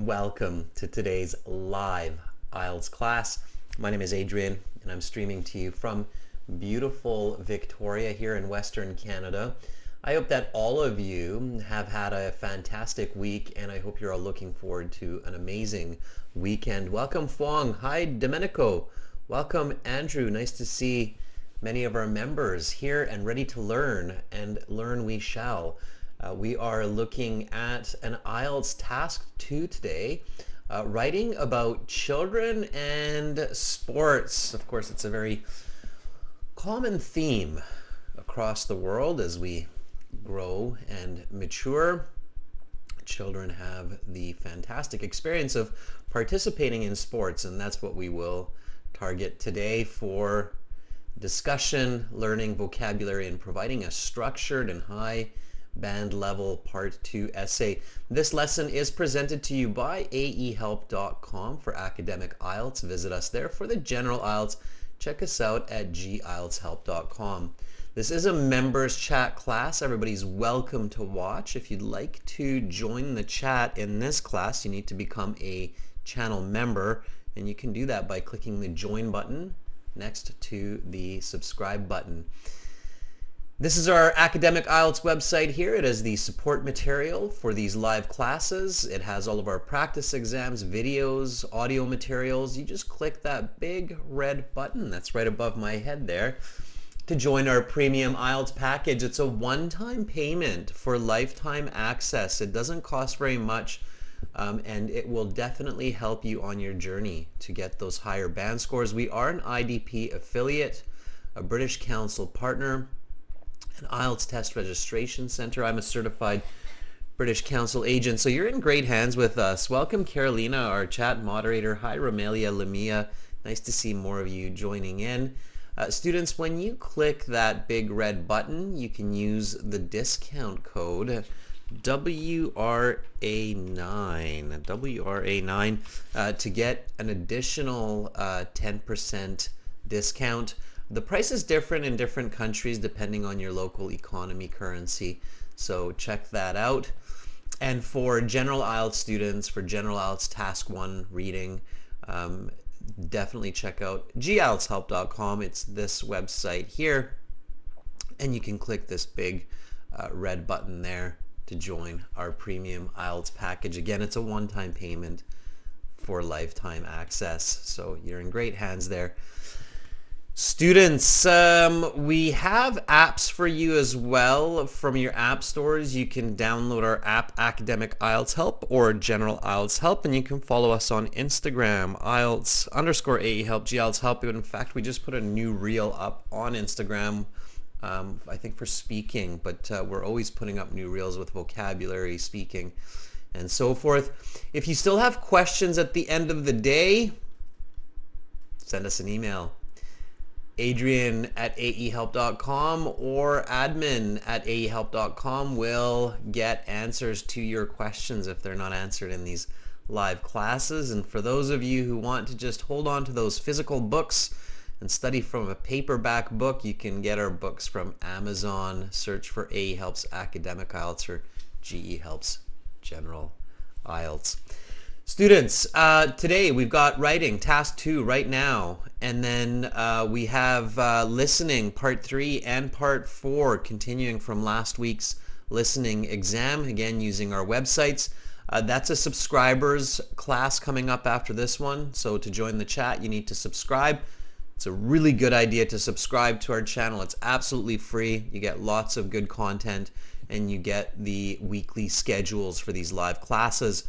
Welcome to today's live IELTS class. My name is Adrian and I'm streaming to you from beautiful Victoria here in Western Canada. I hope that all of you have had a fantastic week and I hope you're all looking forward to an amazing weekend. Welcome Fong. Hi Domenico. Welcome Andrew. Nice to see many of our members here and ready to learn, and learn we shall. We are looking at an IELTS Task 2 today, writing about children and sports. Of course, it's a very common theme across the world as we grow and mature. Children have the fantastic experience of participating in sports, and that's what we will target today for discussion, learning vocabulary, and providing a structured and high band level part 2 essay. This lesson is presented to you by aehelp.com for academic IELTS. Visit us there. For the general IELTS, check us out at IELTShelp.com. This is a members chat class. Everybody's welcome to watch. If you'd like to join the chat in this class, you need to become a channel member, and you can do that by clicking the join button next to the subscribe button. This is our academic IELTS website here. It is the support material for these live classes. It has all of our practice exams, videos, audio materials. You just click that big red button that's right above my head there to join our premium IELTS package. It's a one-time payment for lifetime access. It doesn't cost very much, and it will definitely help you on your journey to get those higher band scores. We are an IDP affiliate, a British Council partner, an IELTS Test Registration Center. I'm a certified British Council agent, so you're in great hands with us. Welcome Carolina, our chat moderator. Hi Romelia Lamia. Nice to see more of you joining in. Students, when you click that big red button, you can use the discount code WRA9 to get an additional 10% discount. The price is different in different countries depending on your local economy currency, so check that out. And for general IELTS students, for general IELTS Task 1 reading, definitely check out IELTShelp.com. It's this website here, and you can click this big red button there to join our premium IELTS package. Again, it's a one-time payment for lifetime access, so you're in great hands there. Students, we have apps for you as well. From your app stores, you can download our app, Academic IELTS Help or General IELTS Help, and you can follow us on Instagram, IELTS_AEHelp, IELTS Help. In fact, we just put a new reel up on Instagram, I think for speaking, but we're always putting up new reels with vocabulary, speaking, and so forth. If you still have questions at the end of the day, send us an email. Adrian@aehelp.com or admin@aehelp.com will get answers to your questions if they're not answered in these live classes. And for those of you who want to just hold on to those physical books and study from a paperback book, you can get our books from Amazon. Search for AE Helps Academic IELTS or GE Helps General IELTS. Students, today we've got writing, task 2 right now, and then we have listening, part 3 and part 4, continuing from last week's listening exam, again using our websites. That's a subscribers class coming up after this one, so to join the chat you need to subscribe. It's a really good idea to subscribe to our channel. It's absolutely free. You get lots of good content, and you get the weekly schedules for these live classes.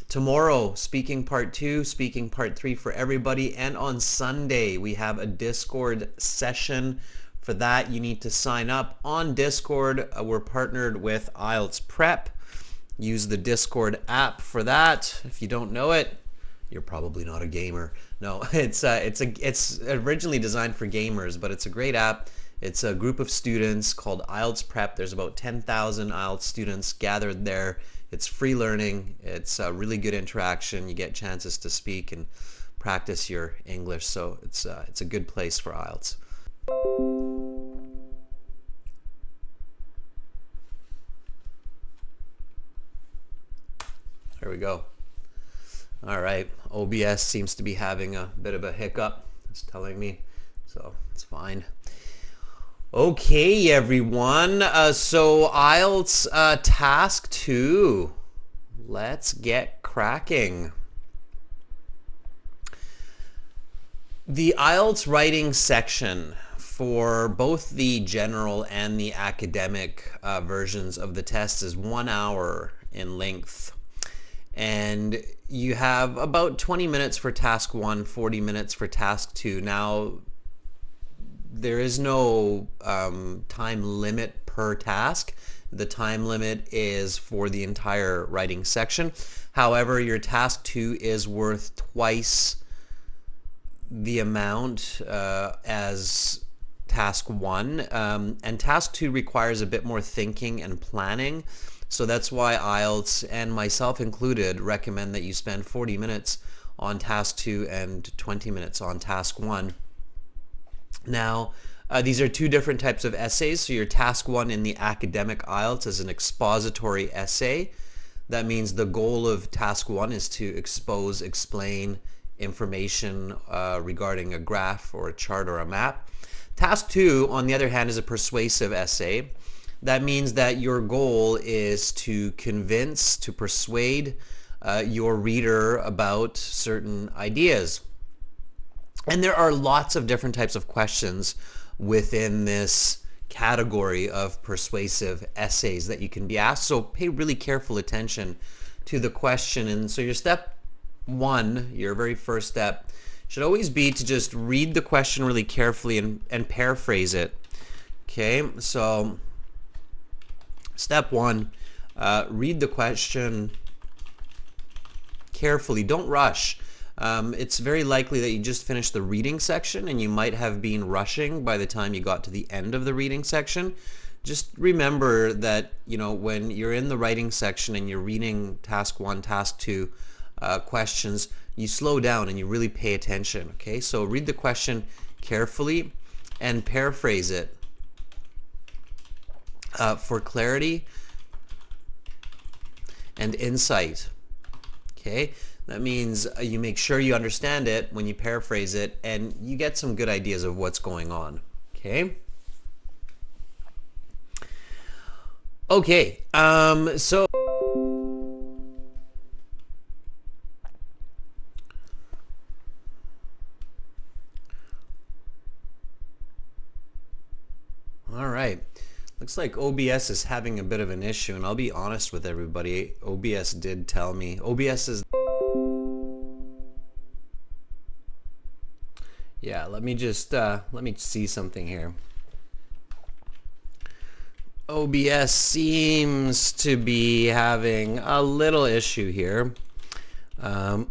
Tomorrow, speaking part 2, speaking part 3 for everybody, and on Sunday we have a Discord session. For that, you need to sign up on Discord. We're partnered with IELTS Prep. Use the Discord app for that. If you don't know it, you're probably not a gamer. No, it's originally designed for gamers, but it's a great app. It's a group of students called IELTS Prep. There's about 10,000 IELTS students gathered there. It's free learning. It's a really good interaction. You get chances to speak and practice your English, so it's a good place for IELTS. There we go. All right, OBS seems to be having a bit of a hiccup. It's telling me, so it's fine. Okay, everyone. So IELTS task 2. Let's get cracking. The IELTS writing section for both the general and the academic versions of the test is 1 hour in length. And you have about 20 minutes for task 1, 40 minutes for task 2. Now, there is no time limit per task. The time limit is for the entire writing section. However, your task 2 is worth twice the amount as task 1, and task 2 requires a bit more thinking and planning. So that's why IELTS, and myself included, recommend that you spend 40 minutes on task 2 and 20 minutes on task 1. Now, these are two different types of essays. So your task 1 in the academic IELTS is an expository essay. That means the goal of task 1 is to expose, explain information regarding a graph or a chart or a map. Task 2, on the other hand, is a persuasive essay. That means that your goal is to convince, to persuade your reader about certain ideas. And there are lots of different types of questions within this category of persuasive essays that you can be asked. So pay really careful attention to the question. And so your step 1, your very first step, should always be to just read the question really carefully and paraphrase it. Okay, so step 1, read the question carefully. Don't rush. It's very likely that you just finished the reading section and you might have been rushing by the time you got to the end of the reading section. Just remember that, you know, when you're in the writing section and you're reading task 1, task 2 questions, you slow down and you really pay attention. Okay, so read the question carefully and paraphrase it for clarity and insight. Okay, that means you make sure you understand it when you paraphrase it and you get some good ideas of what's going on. Okay. Okay, so all right. Looks like OBS is having a bit of an issue, and I'll be honest with everybody. OBS did tell me. OBS is... Yeah, let me see something here. OBS seems to be having a little issue here. I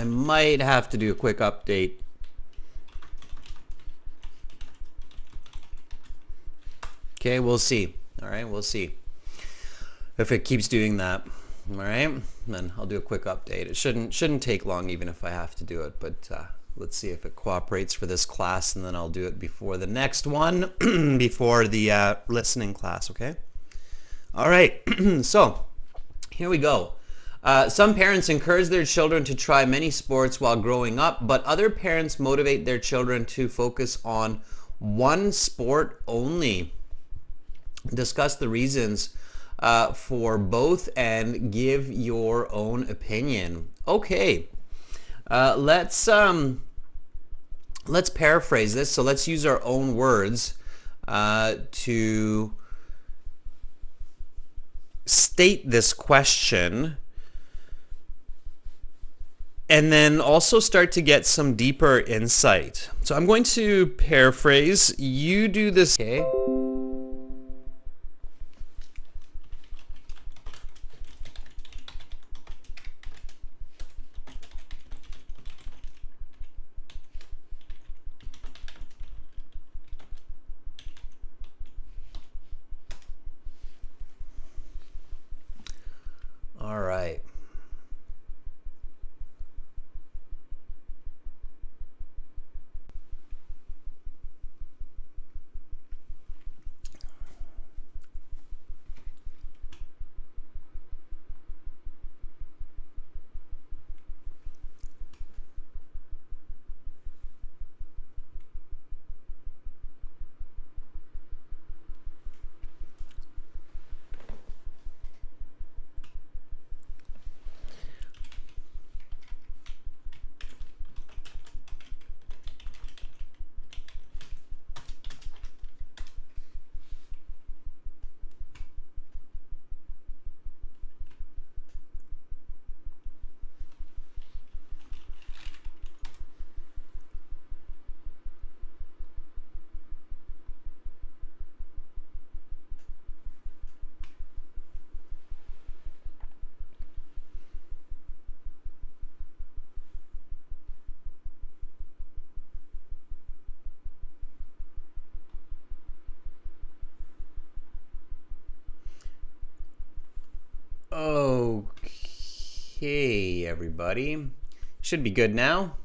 might have to do a quick update. Okay, we'll see. All right, we'll see if it keeps doing that. All right, then I'll do a quick update. It shouldn't take long, even if I have to do it. But let's see if it cooperates for this class, and then I'll do it before the next one, before the listening class. Okay. All right. So here we go. Some parents encourage their children to try many sports while growing up, but other parents motivate their children to focus on one sport only. Discuss the reasons for both and give your own opinion. Okay, let's paraphrase this. So let's use our own words to state this question, and then also start to get some deeper insight. So I'm going to paraphrase. You do this. Okay. All right. Okay, everybody. Should be good now.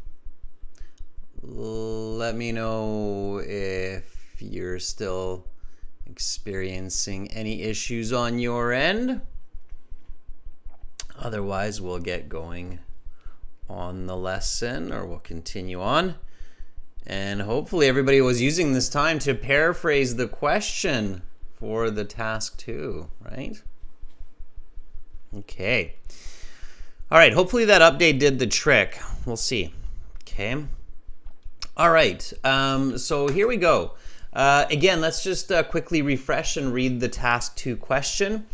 Let me know if you're still experiencing any issues on your end. Otherwise, we'll get going on the lesson, or we'll continue on. And hopefully everybody was using this time to paraphrase the question for the task 2, right? Okay. All right, hopefully that update did the trick. We'll see. Okay. All right, so here we go. Again, let's just quickly refresh and read the task 2 question.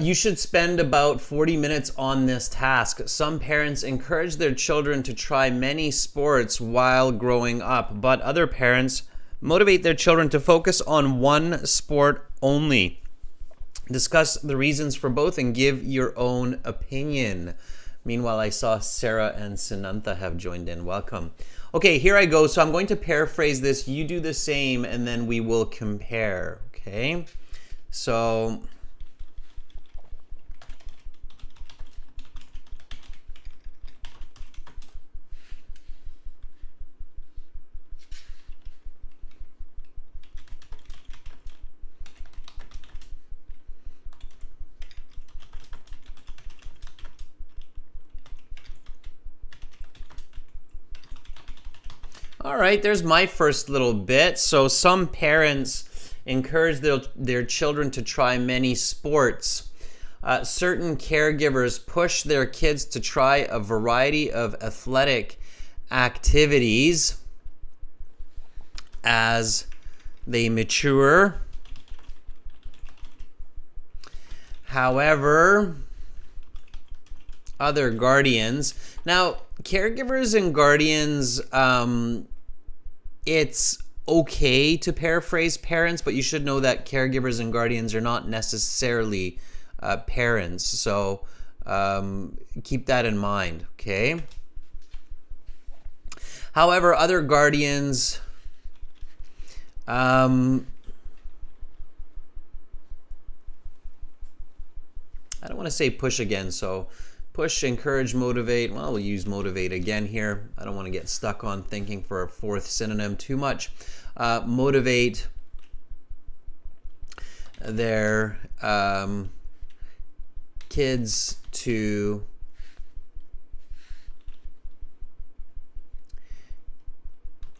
You should spend about 40 minutes on this task. Some parents encourage their children to try many sports while growing up, but other parents motivate their children to focus on one sport only. Discuss the reasons for both and give your own opinion. Meanwhile, I saw Sarah and Sanantha have joined in. Welcome. Okay, here I go. So I'm going to paraphrase this. You do the same, and then we will compare. Okay? So all right, there's my first little bit. So some parents encourage their children to try many sports. Certain caregivers push their kids to try a variety of athletic activities as they mature. However, other guardians... Now, caregivers and guardians, it's okay to paraphrase parents, but you should know that caregivers and guardians are not necessarily parents. So keep that in mind, okay? However, other guardians, I don't want to say push again, so push, encourage, motivate. Well, we'll use motivate again here. I don't want to get stuck on thinking for a fourth synonym too much. Motivate their kids to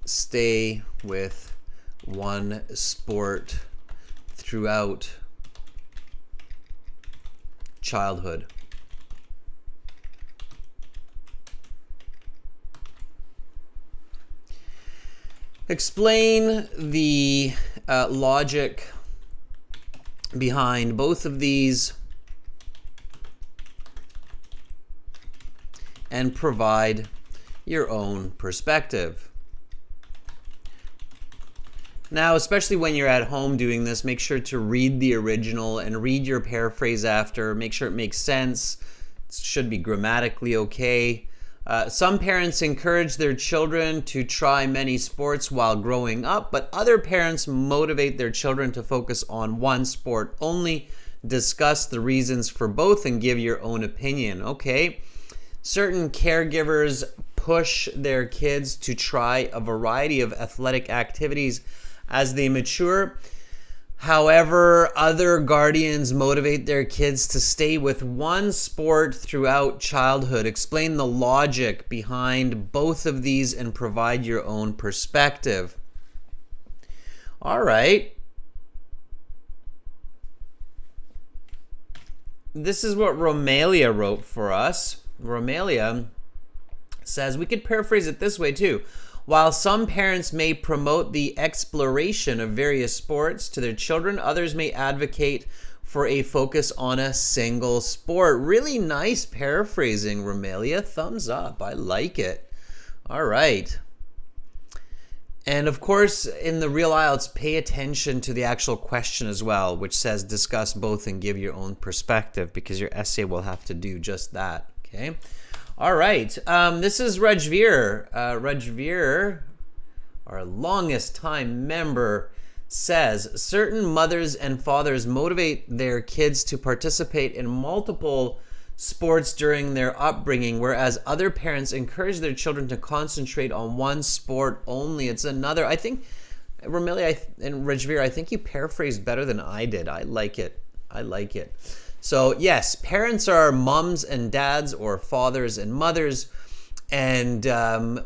stay with one sport throughout childhood. Explain the logic behind both of these and provide your own perspective. Now, especially when you're at home doing this, make sure to read the original and read your paraphrase after. Make sure it makes sense. It should be grammatically okay. Some parents encourage their children to try many sports while growing up, but other parents motivate their children to focus on one sport only. Discuss the reasons for both and give your own opinion. Okay. Certain caregivers push their kids to try a variety of athletic activities as they mature. However, other guardians motivate their kids to stay with one sport throughout childhood. Explain the logic behind both of these and provide your own perspective. All right. This is what Romelia wrote for us. Romelia says, we could paraphrase it this way too. While some parents may promote the exploration of various sports to their children, others may advocate for a focus on a single sport. Really nice paraphrasing, Romelia. Thumbs up. I like it. All right. And of course, in the real IELTS, pay attention to the actual question as well, which says discuss both and give your own perspective, because your essay will have to do just that. Okay. All right, this is Rajveer. Rajveer, our longest time member, says certain mothers and fathers motivate their kids to participate in multiple sports during their upbringing, whereas other parents encourage their children to concentrate on one sport only. It's another, I think, Ramili and Rajveer, I think you paraphrased better than I did. I like it. I like it. So yes, parents are moms and dads or fathers and mothers, and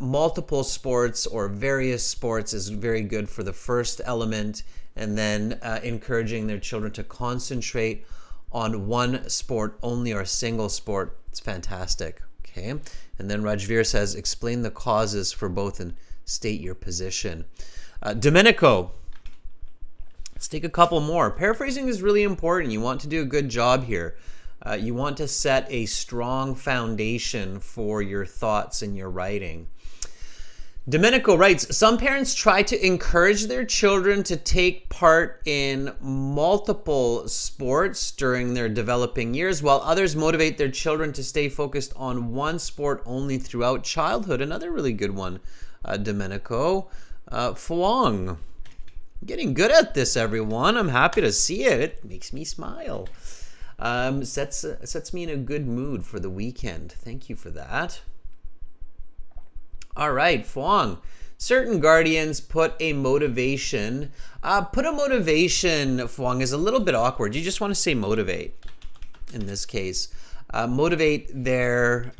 multiple sports or various sports is very good for the first element, and then encouraging their children to concentrate on one sport only or a single sport. It's fantastic. Okay. And then Rajveer says, explain the causes for both and state your position. Domenico, let's take a couple more. Paraphrasing is really important. You want to do a good job here. You want to set a strong foundation for your thoughts in your writing. Domenico writes, some parents try to encourage their children to take part in multiple sports during their developing years, while others motivate their children to stay focused on one sport only throughout childhood. Another really good one, Domenico. Fuang. Getting good at this, everyone. I'm happy to see it. It makes me smile. Sets me in a good mood for the weekend. Thank you for that. All right, Fuang. Certain guardians put a motivation. Fuang, is a little bit awkward. You just want to say motivate in this case. Motivate their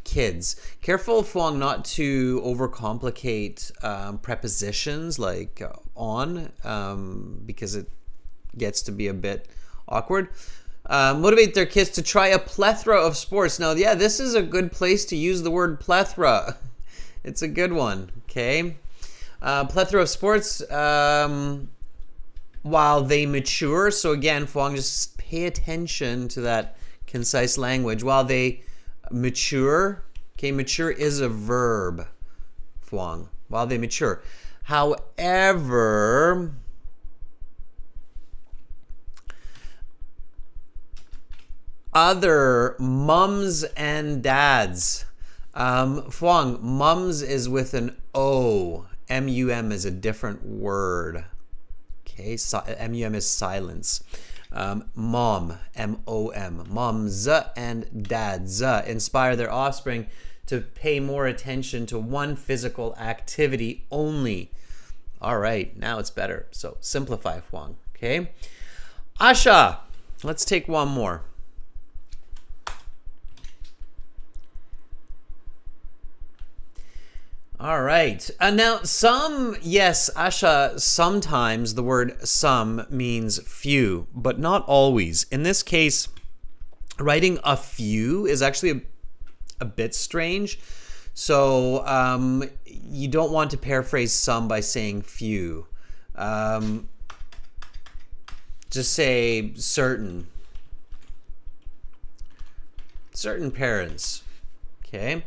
kids. Careful, Fuang, not to overcomplicate prepositions like on, because it gets to be a bit awkward. Motivate their kids to try a plethora of sports. Now, yeah, this is a good place to use the word plethora. It's a good one, okay? Plethora of sports while they mature. So again, Fuang, just pay attention to that concise language. While they mature, okay, mature is a verb, Fuang, while they mature. However, other mums and dads, Fuang, mums is with an O. M-U-M is a different word. Okay, M-U-M is silence. Mom, M-O-M. Moms and dads inspire their offspring to pay more attention to one physical activity only. All right, now it's better. So simplify, Fuang. Okay. Asha, let's take one more. All right. Now, yes, Asha, sometimes the word some means few, but not always. In this case, writing a few is actually a bit strange. So you don't want to paraphrase some by saying few. Just say certain. Certain parents. Okay.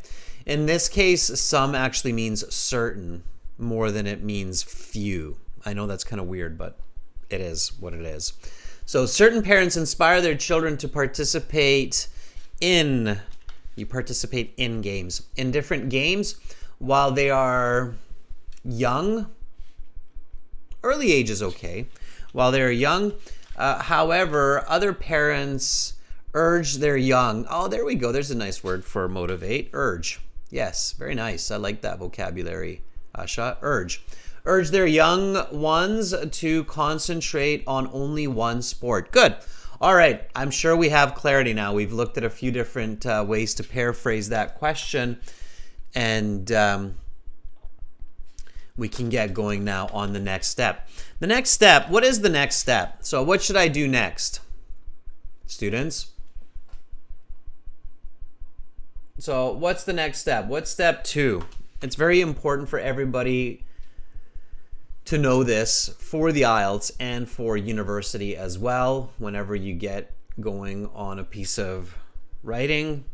In this case, some actually means certain more than it means few. I know that's kind of weird, but it is what it is. So certain parents inspire their children to participate in games, in different games while they are young. Early age is okay. While they're young. However, other parents urge their young. Oh, there we go. There's a nice word for motivate. Urge. Yes, very nice. I like that vocabulary, Asha. Urge. Urge their young ones to concentrate on only one sport. Good. All right. I'm sure we have clarity now. We've looked at a few different ways to paraphrase that question. And we can get going now on the next step. The next step, what is the next step? So what should I do next, students? So what's the next step? What's step 2? It's very important for everybody to know this for the IELTS and for university as well. Whenever you get going on a piece of writing,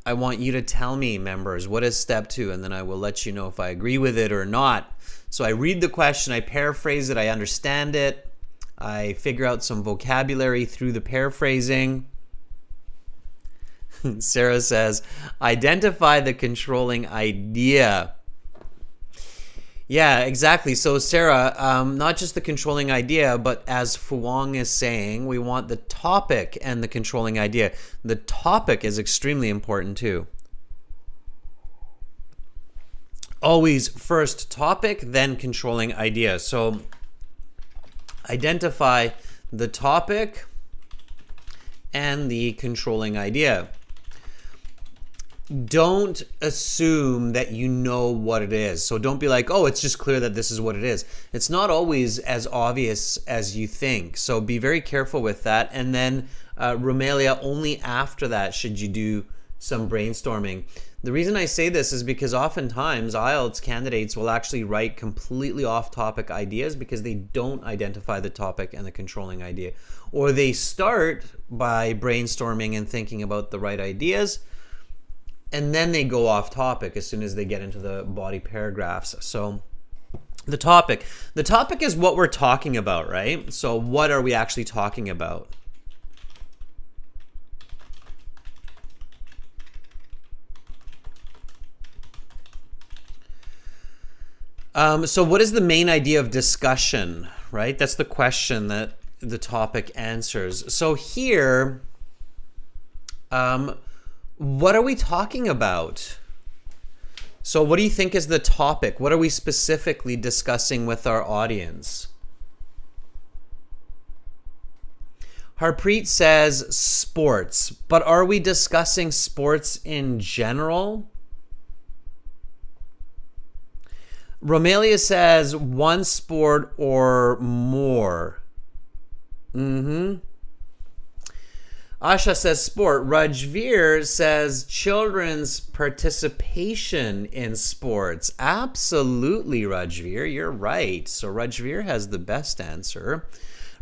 I want you to tell me, members, what is step 2, and then I will let you know if I agree with it or not. So I read the question, I paraphrase it, I understand it, I figure out some vocabulary through the paraphrasing. Sarah says, identify the controlling idea. Yeah, exactly. So Sarah, not just the controlling idea, but as Fuang is saying, we want the topic and the controlling idea. The topic is extremely important too. Always first topic, then controlling idea. So identify the topic and the controlling idea. Don't assume that you know what it is. So don't be like, oh, it's just clear that this is what it is. It's not always as obvious as you think. So be very careful with that. And then Romelia, only after that should you do some brainstorming. The reason I say this is because oftentimes IELTS candidates will actually write completely off-topic ideas because they don't identify the topic and the controlling idea. Or they start by brainstorming and thinking about the right ideas, and then they go off topic as soon as they get into the body paragraphs. So the topic is what we're talking about, right? So what are we actually talking about? So what is the main idea of discussion, right? That's the question that the topic answers. So here, what are we talking about? So what do you think is the topic? What are we specifically discussing with our audience? Harpreet says sports, but are we discussing sports in general? Romelia says one sport or more. Asha says sport. Rajveer says children's participation in sports. Absolutely, Rajveer. You're right. So Rajveer has the best answer.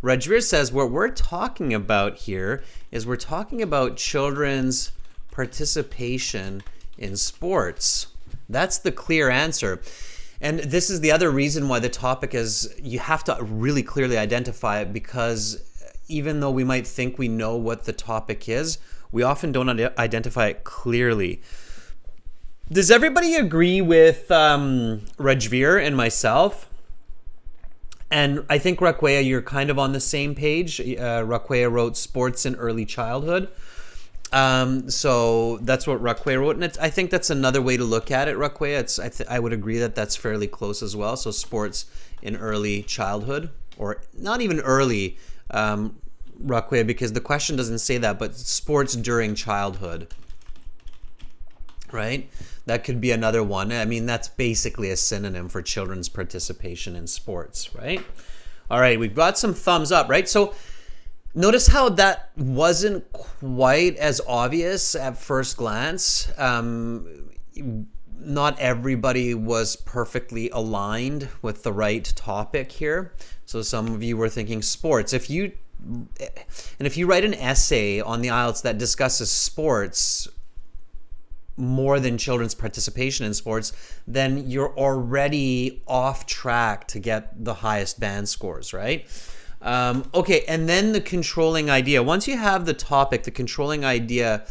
Rajveer says what we're talking about here is we're talking about children's participation in sports. That's the clear answer. And this is the other reason why the topic is, you have to really clearly identify it, because even though we might think we know what the topic is, we often don't identify it clearly. Does everybody agree with Rajveer and myself? And I think Raquea, you're kind of on the same page. Raquea wrote sports in early childhood. So that's what Raquea wrote, and I think that's another way to look at it, Raquea. I would agree that that's fairly close as well. So sports in early childhood, or not even early, Raquea, because the question doesn't say that, but sports during childhood, right? That could be another one. I mean, that's basically a synonym for children's participation in sports, right? All right, we've got some thumbs up, right? So notice how that wasn't quite as obvious at first glance. Not everybody was perfectly aligned with the right topic here. So some of you were thinking sports. If you write an essay on the IELTS that discusses sports more than children's participation in sports, then you're already off track to get the highest band scores, right? Okay, and then the controlling idea. Once you have the topic, the controlling idea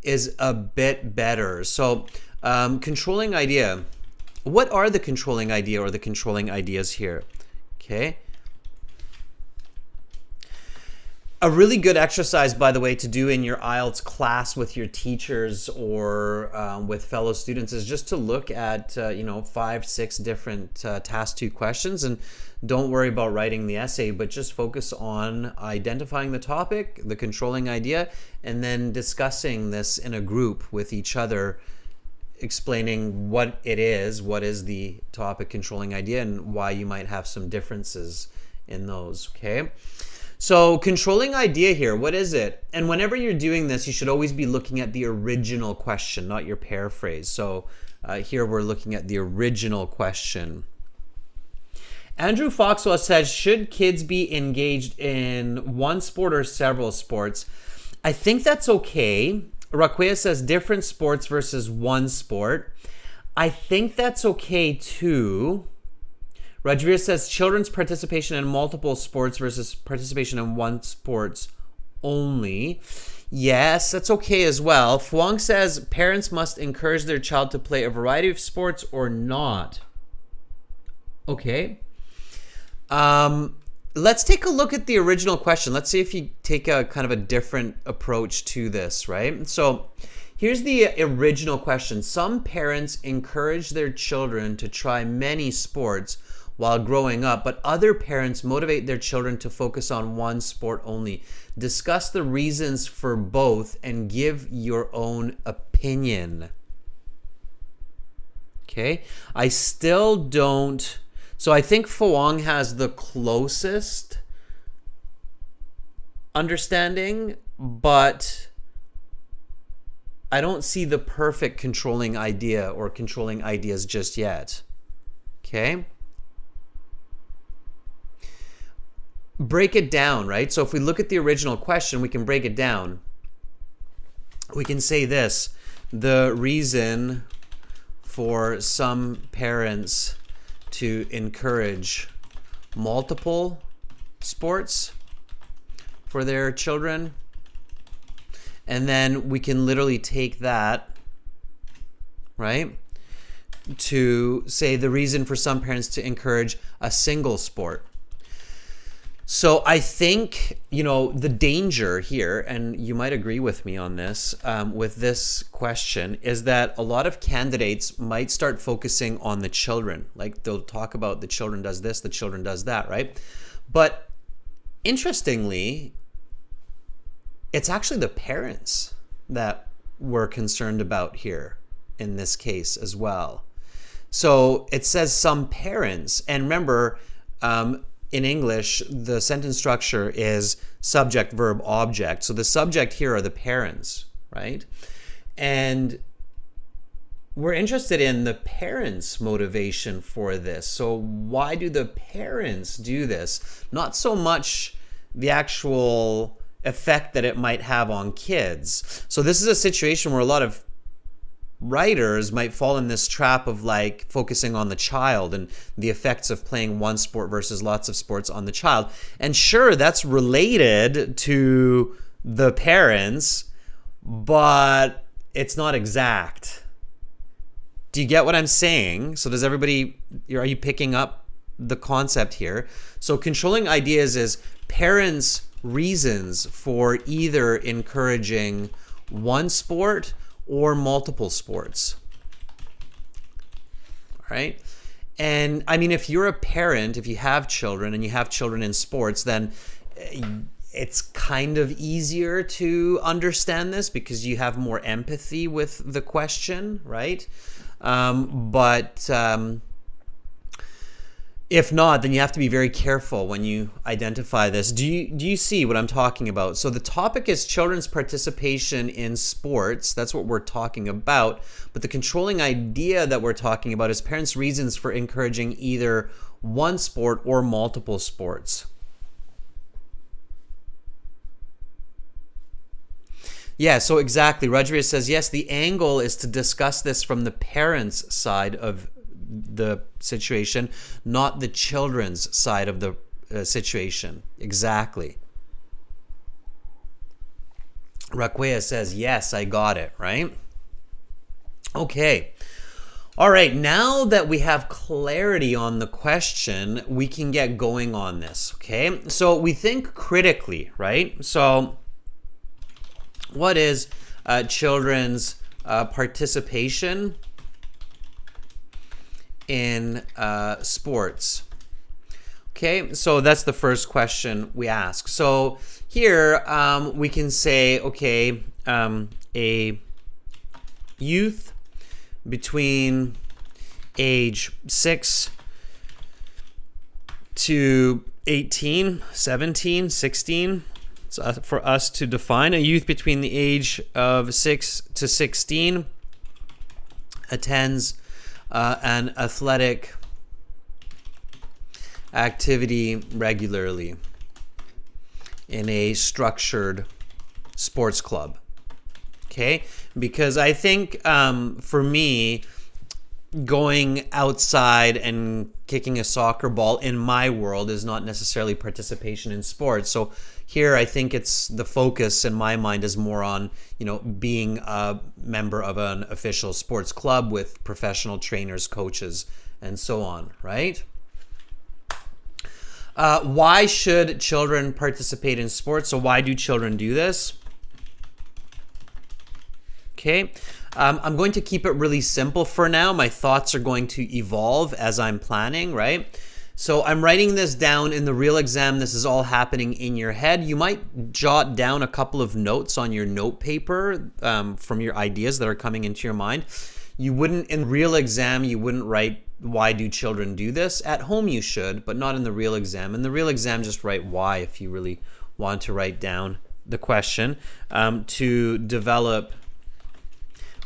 is a bit better. So controlling idea, what are the controlling idea or the controlling ideas here? Okay. A really good exercise, by the way, to do in your IELTS class with your teachers or with fellow students is just to look at 5-6 different task 2 questions, and don't worry about writing the essay, but just focus on identifying the topic, the controlling idea, and then discussing this in a group with each other, explaining what it is, what is the topic, controlling idea, and why you might have some differences in those, okay? So controlling idea here, what is it? And whenever you're doing this, you should always be looking at the original question, not your paraphrase. So here we're looking at the original question. Andrew Foxwell says, should kids be engaged in one sport or several sports? I think that's okay. Raquea says different sports versus one sport. I think that's okay too. Rajveer says children's participation in multiple sports versus participation in one sports only. Yes, that's okay as well. Fuang says parents must encourage their child to play a variety of sports or not. Okay. Let's take a look at the original question. Let's see if you take a kind of a different approach to this, right? So here's the original question. Some parents encourage their children to try many sports while growing up, but other parents motivate their children to focus on one sport only. Discuss the reasons for both and give your own opinion. Okay, I still don't. So I think Fuang has the closest understanding, but I don't see the perfect controlling idea or controlling ideas just yet. Okay. Break it down, right? So if we look at the original question, we can break it down. We can say this: the reason for some parents to encourage multiple sports for their children. And then we can literally take that, right, to say the reason for some parents to encourage a single sport. So I think, the danger here, and you might agree with me on this, with this question, is that a lot of candidates might start focusing on the children. Like they'll talk about the children does this, the children does that, right? But interestingly, it's actually the parents that we're concerned about here in this case as well. So it says some parents, and remember, in English, the sentence structure is subject, verb, object. So the subject here are the parents, right? And we're interested in the parents' motivation for this. So why do the parents do this? Not so much the actual effect that it might have on kids. So this is a situation where a lot of writers might fall in this trap of like focusing on the child and the effects of playing one sport versus lots of sports on the child. And sure, that's related to the parents, but it's not exact. Do you get what I'm saying? So does everybody, are you picking up the concept here? So controlling ideas is parents' reasons for either encouraging one sport or multiple sports. All right. And I mean, if you're a parent, if you have children and you have children in sports, then it's kind of easier to understand this because you have more empathy with the question, right? But if not, then you have to be very careful when you identify this. Do you see what I'm talking about? So the topic is children's participation in sports. That's what we're talking about. But the controlling idea that we're talking about is parents' reasons for encouraging either one sport or multiple sports. Yeah, so exactly. Rodriguez says, yes, the angle is to discuss this from the parents' side of the situation, not the children's side of the situation. Exactly. Raquea says, yes, I got it, right? Okay. All right, now that we have clarity on the question, we can get going on this, okay? So we think critically, right? So what is children's participation in sports? Okay, so that's the first question we ask. So here we can say, okay, a youth between age 6 to 18, 17, 16. So for us to define a youth between the age of 6 to 16 attends an athletic activity regularly in a structured sports club. Okay, because I think for me, going outside and kicking a soccer ball in my world is not necessarily participation in sports. So here I think it's the focus in my mind is more on, being a member of an official sports club with professional trainers, coaches, and so on, right? Why should children participate in sports? So why do children do this? Okay. I'm going to keep it really simple for now. My thoughts are going to evolve as I'm planning, right? So I'm writing this down in the real exam. This is all happening in your head. You might jot down a couple of notes on your note paper from your ideas that are coming into your mind. You wouldn't, in real exam, you wouldn't write, why do children do this? At home you should, but not in the real exam. In the real exam, just write why if you really want to write down the question to develop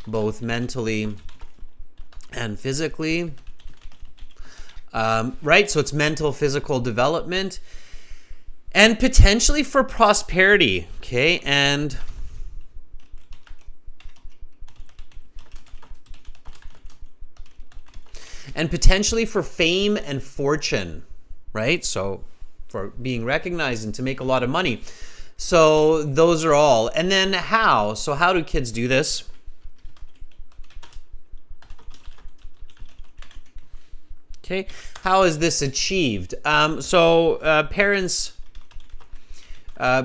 both mentally and physically. Right? So it's mental, physical development and potentially for prosperity. Okay. And potentially for fame and fortune, right? So for being recognized and to make a lot of money. So those are all. And then how? So how do kids do this? Okay, how is this achieved? So parents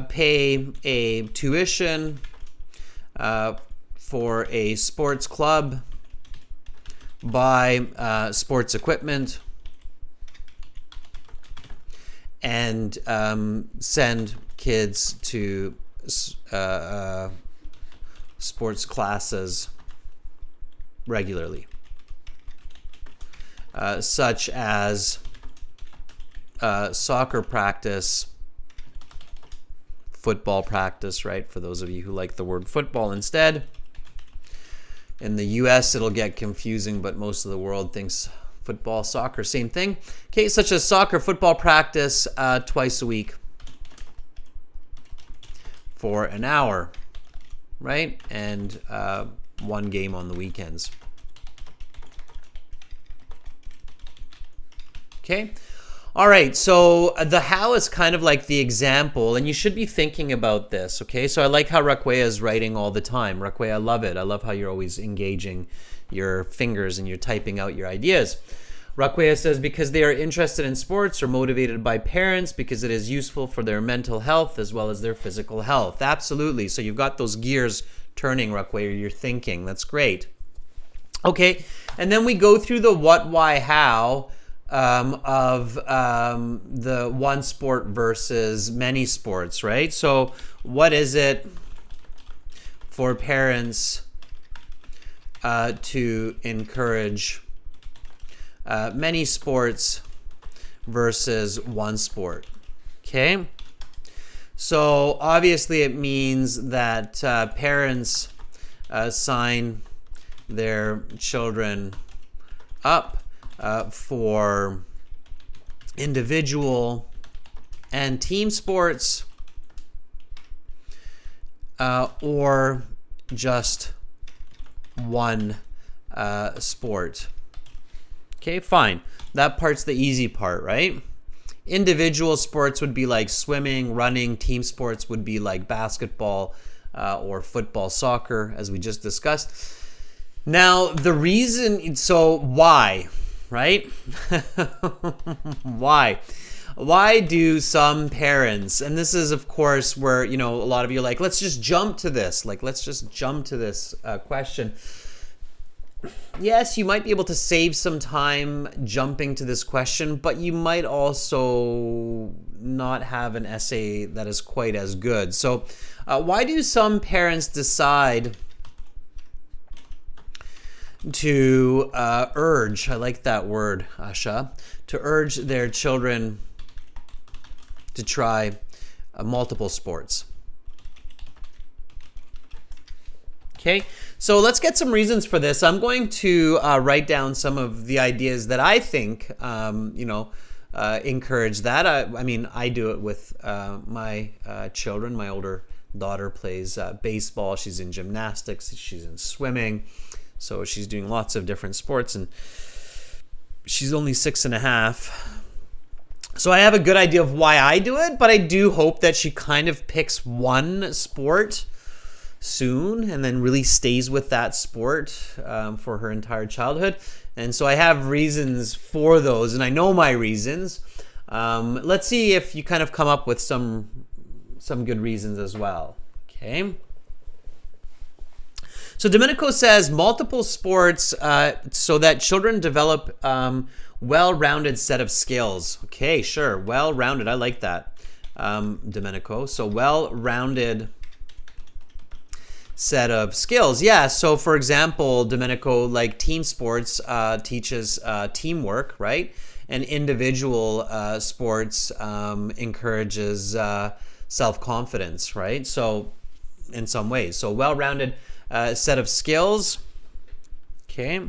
pay a tuition for a sports club, buy sports equipment, and send kids to sports regularly. Such as soccer practice, football practice, right? For those of you who like the word football instead. In the US, it'll get confusing, but most of the world thinks football, soccer, same thing. Okay, such as soccer, football practice twice a week for an hour, right? And one game on the weekends. Okay. All right. So the how is kind of like the example, and you should be thinking about this. Okay. So I like how Raquea is writing all the time. Raquea, I love it. I love how you're always engaging your fingers and you're typing out your ideas. Raquea says, because they are interested in sports or motivated by parents because it is useful for their mental health as well as their physical health. Absolutely. So you've got those gears turning, Raquea. You're thinking. That's great. Okay. And then we go through the what, why, how of the one sport versus many sports, right? So what is it for parents to encourage many sports versus one sport? Okay. So obviously it means that parents sign their children up for individual and team sports or just one sport. Okay, fine. That part's the easy part, right? Individual sports would be like swimming, running. Team sports would be like basketball or football, soccer, as we just discussed. Now, the reason, so why, right? Why do some parents, and this is, of course, where, a lot of you are like, let's just jump to this. Question. Yes, you might be able to save some time jumping to this question, but you might also not have an essay that is quite as good. So why do some parents decide to urge, I like that word, Asha, to urge their children to try multiple sports? Okay, so let's get some reasons for this. I'm going to write down some of the ideas that I think, encourage that. I do it with my children. My older daughter plays baseball. She's in gymnastics. She's in swimming. So she's doing lots of different sports, and she's only 6.5. So I have a good idea of why I do it, but I do hope that she kind of picks one sport soon and then really stays with that sport for her entire childhood. And so I have reasons for those, and I know my reasons. Let's see if you kind of come up with some good reasons as well. Okay. So Domenico says multiple sports so that children develop well-rounded set of skills. Okay, sure, well-rounded. I like that, Domenico. So well-rounded set of skills. Yeah, so for example, Domenico, like team sports teaches teamwork, right? And individual sports encourages self-confidence, right? So in some ways. So well-rounded set of skills. Okay.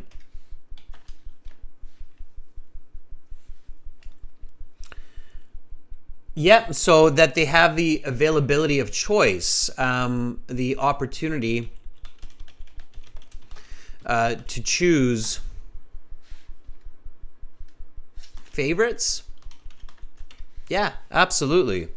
Yep, so that they have the availability of choice, the opportunity to choose favorites. Yeah, absolutely.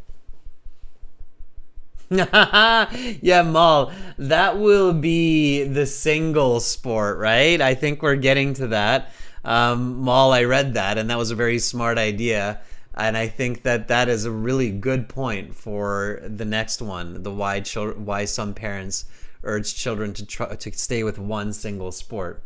Yeah, Mal, that will be the single sport, right? I think we're getting to that. Mal, I read that, and that was a very smart idea. And I think that is a really good point for the next one, the why some parents urge children to stay with one single sport.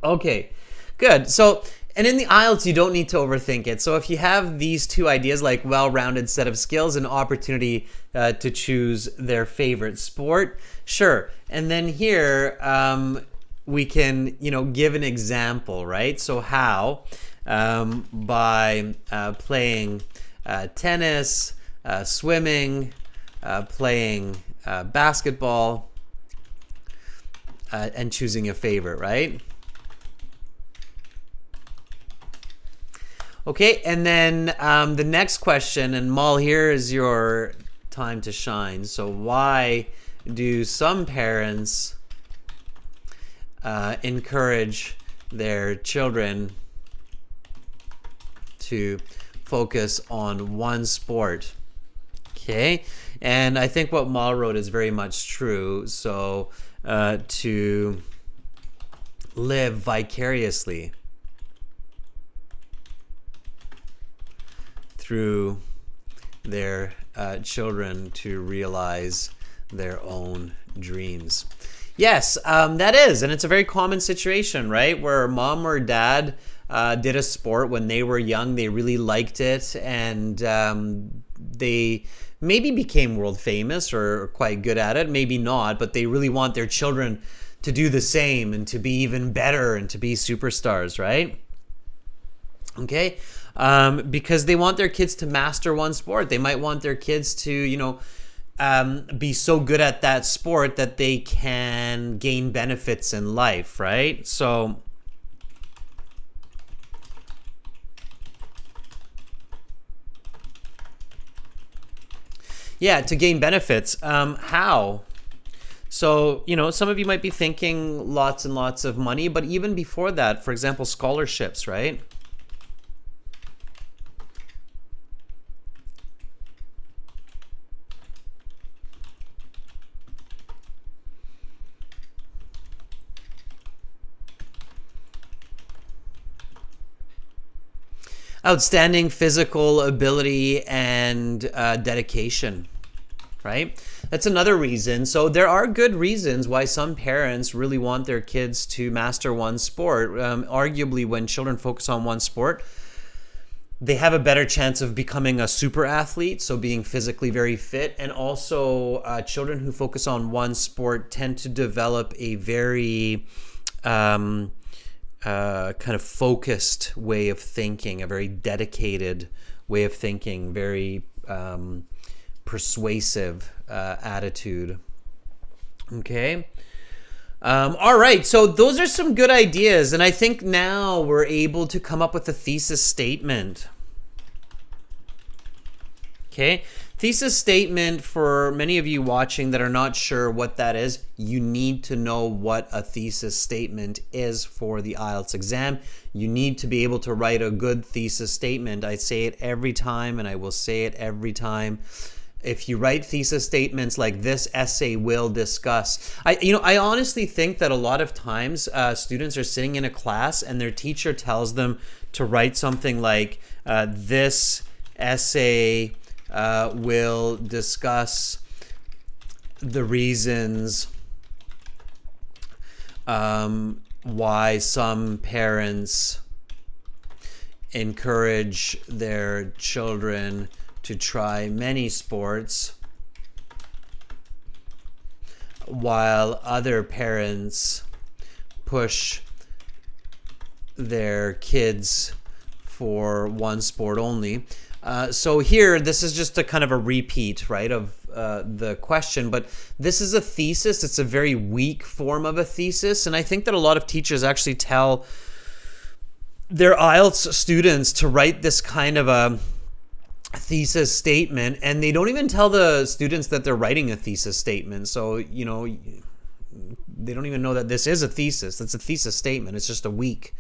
Okay, good. So, and in the IELTS, you don't need to overthink it. So if you have these two ideas, like well-rounded set of skills and opportunity to choose their favorite sport, sure. And then here we can, give an example, right? So how? By playing tennis, swimming, playing basketball, and choosing a favorite, right? Okay, and then the next question, and Mal, here is your time to shine. So why do some parents encourage their children to focus on one sport? Okay, and I think what Mal wrote is very much true. So to live vicariously through their children to realize their own dreams. Yes, that is, and it's a very common situation, right? Where mom or dad did a sport when they were young, they really liked it, and they maybe became world famous or quite good at it, maybe not, but they really want their children to do the same and to be even better and to be superstars, right? Okay, because they want their kids to master one sport. They might want their kids to, be so good at that sport that they can gain benefits in life, right? So yeah, to gain benefits. How? So, some of you might be thinking lots and lots of money, but even before that, for example, scholarships, right? Outstanding physical ability and dedication, right? That's another reason. So there are good reasons why some parents really want their kids to master one sport. Arguably, when children focus on one sport, they have a better chance of becoming a super athlete, so being physically very fit. And also, children who focus on one sport tend to develop a very kind of focused way of thinking, a very dedicated way of thinking, very persuasive attitude. Okay. All right. So those are some good ideas. And I think now we're able to come up with a thesis statement. Okay. Thesis statement, for many of you watching that are not sure what that is, you need to know what a thesis statement is for the IELTS exam. You need to be able to write a good thesis statement. I say it every time, and I will say it every time. If you write thesis statements like this essay will discuss, I honestly think that a lot of times students are sitting in a class and their teacher tells them to write something like this essay will discuss the reasons why some parents encourage their children to try many sports while other parents push their kids for one sport only. So here, this is just a kind of a repeat, right, of the question, but this is a thesis. It's a very weak form of a thesis, and I think that a lot of teachers actually tell their IELTS students to write this kind of a thesis statement, and they don't even tell the students that they're writing a thesis statement. So, you know, they don't even know that this is a thesis. That's a thesis statement. It's just a weak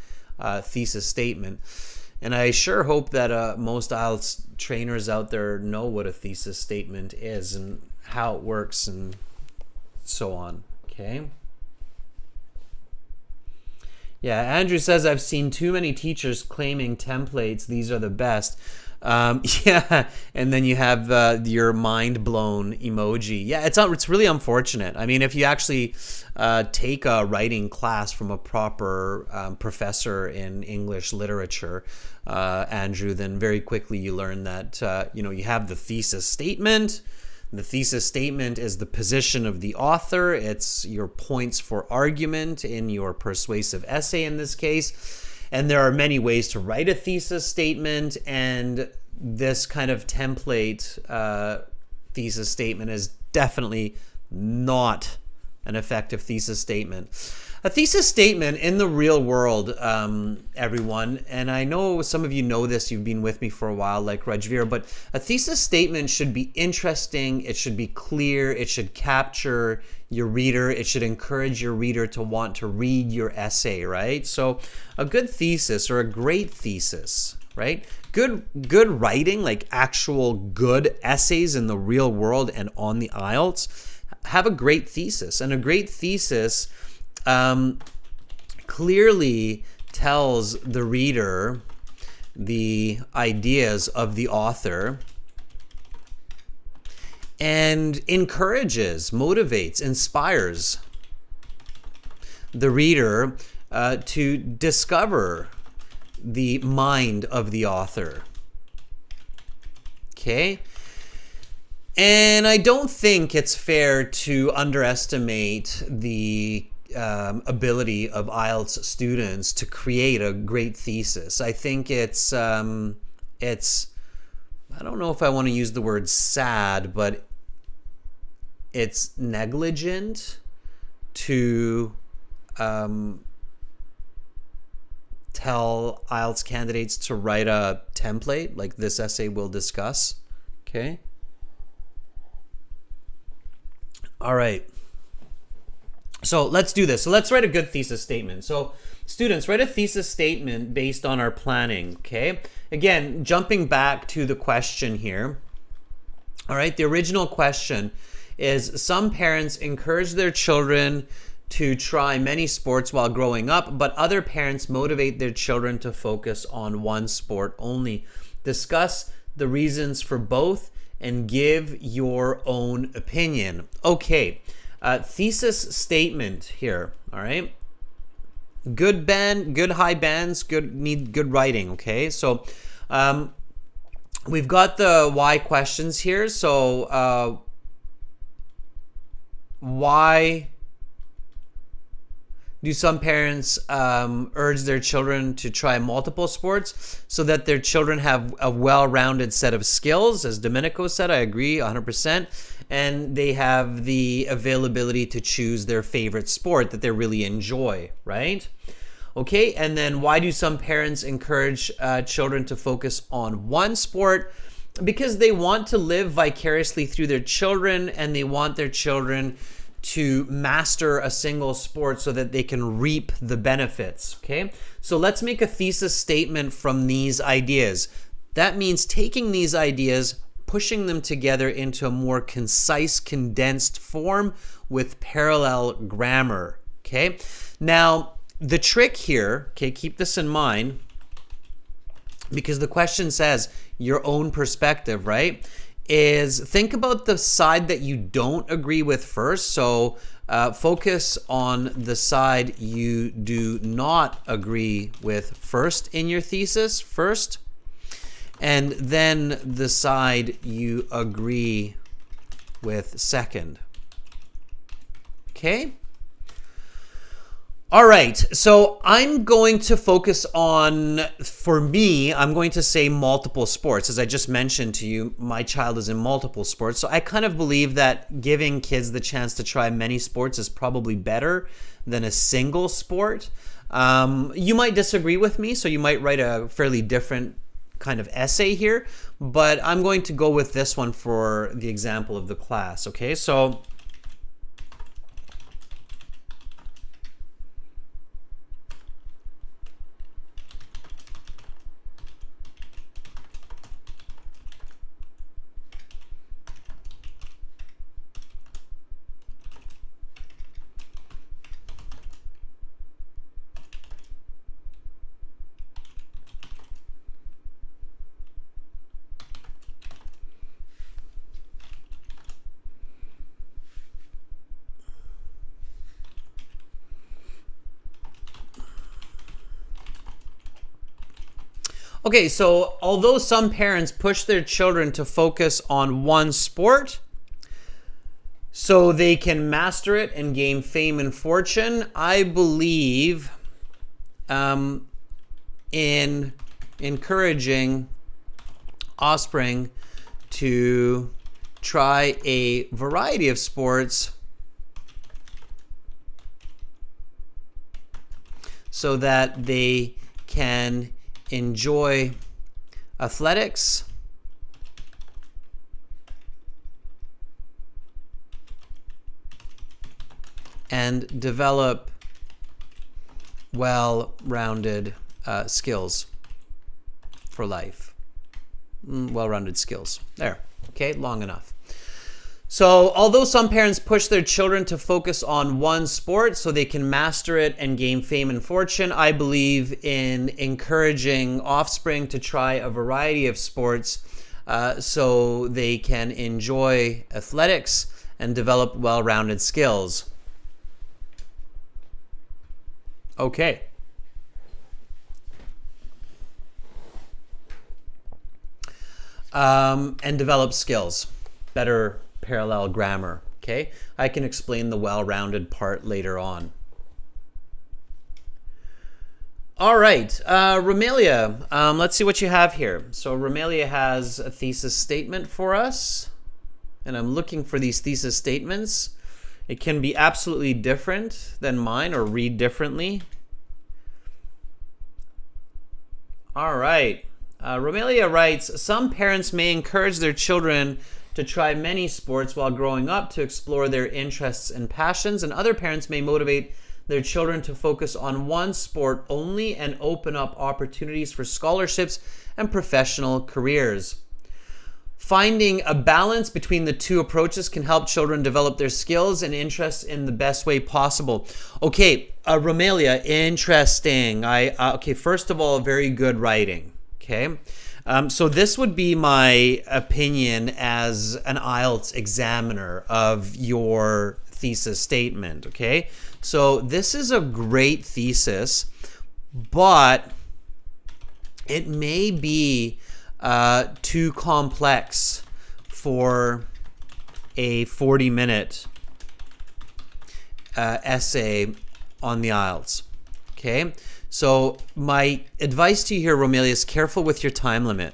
thesis statement. And I sure hope that most IELTS trainers out there know what a thesis statement is and how it works and so on. Okay. Yeah, Andrew says, I've seen too many teachers claiming templates. These are the best. Yeah, and then you have your mind blown emoji. Yeah, it's really unfortunate. I mean, if you actually take a writing class from a proper professor in English literature, Andrew, then very quickly you learn that you know, you have the thesis statement. The thesis statement is the position of the author. It's your points for argument in your persuasive essay in this case. And there are many ways to write a thesis statement, and this kind of template thesis statement is definitely not an effective thesis statement. A thesis statement in the real world, everyone, and I know some of you know this, you've been with me for a while, like Rajveer, but a thesis statement should be interesting, it should be clear, it should capture your reader, it should encourage your reader to want to read your essay, right? So a good thesis or a great thesis, right? Good writing, like actual good essays in the real world and on the IELTS, have a great thesis. And a great thesis clearly tells the reader the ideas of the author and encourages, motivates, inspires the reader to discover the mind of the author. Okay? And I don't think it's fair to underestimate the ability of IELTS students to create a great thesis. I think it's I don't know if I want to use the word sad, but it's negligent to tell IELTS candidates to write a template like this essay we'll discuss. Okay. All right. So let's do this. So let's write a good thesis statement. So students, write a thesis statement based on our planning, okay? Again, jumping back to the question here. All right, the original question is, some parents encourage their children to try many sports while growing up, but other parents motivate their children to focus on one sport only. Discuss the reasons for both and give your own opinion. Okay. Thesis statement here, all right? Good high bands, need good writing, okay? So we've got the why questions here. So why do some parents urge their children to try multiple sports? So that their children have a well-rounded set of skills. As Domenico said, I agree 100%. And they have the availability to choose their favorite sport that they really enjoy, right? Okay, and then why do some parents encourage children to focus on one sport? Because they want to live vicariously through their children, and they want their children to master a single sport so that they can reap the benefits, okay? So let's make a thesis statement from these ideas. That means taking these ideas, pushing them together into a more concise, condensed form with parallel grammar, okay? Now, the trick here, okay, keep this in mind, because the question says your own perspective, right? Is think about the side that you don't agree with first. So focus on the side you do not agree with first in your thesis first, and then the side you agree with second. Okay? All right, so I'm going to focus on, for me, I'm going to say multiple sports. As I just mentioned to you, my child is in multiple sports. So I kind of believe that giving kids the chance to try many sports is probably better than a single sport. You might disagree with me, so you might write a fairly different kind of essay here, but I'm going to go with this one for the example of the class, okay? So okay, so although some parents push their children to focus on one sport so they can master it and gain fame and fortune, I believe in encouraging offspring to try a variety of sports so that they can enjoy athletics and develop well-rounded skills for life. Well-rounded skills. There. Okay, long enough. So, although some parents push their children to focus on one sport so they can master it and gain fame and fortune, I believe in encouraging offspring to try a variety of sports so they can enjoy athletics and develop well-rounded skills. Okay. And develop skills. Better parallel grammar, okay? I can explain the well-rounded part later on. All right, Romelia, let's see what you have here. So Romelia has a thesis statement for us, and I'm looking for these thesis statements. It can be absolutely different than mine or read differently. All right. Romelia writes, some parents may encourage their children to try many sports while growing up to explore their interests and passions, and other parents may motivate their children to focus on one sport only and open up opportunities for scholarships and professional careers. Finding a balance between the two approaches can help children develop their skills and interests in the best way possible. Okay, Romelia, interesting. Okay, first of all, very good writing. Okay. So this would be my opinion as an IELTS examiner of your thesis statement, okay? So this is a great thesis, but it may be too complex for a 40-minute essay on the IELTS, okay? So my advice to you here, Romelia, is careful with your time limit.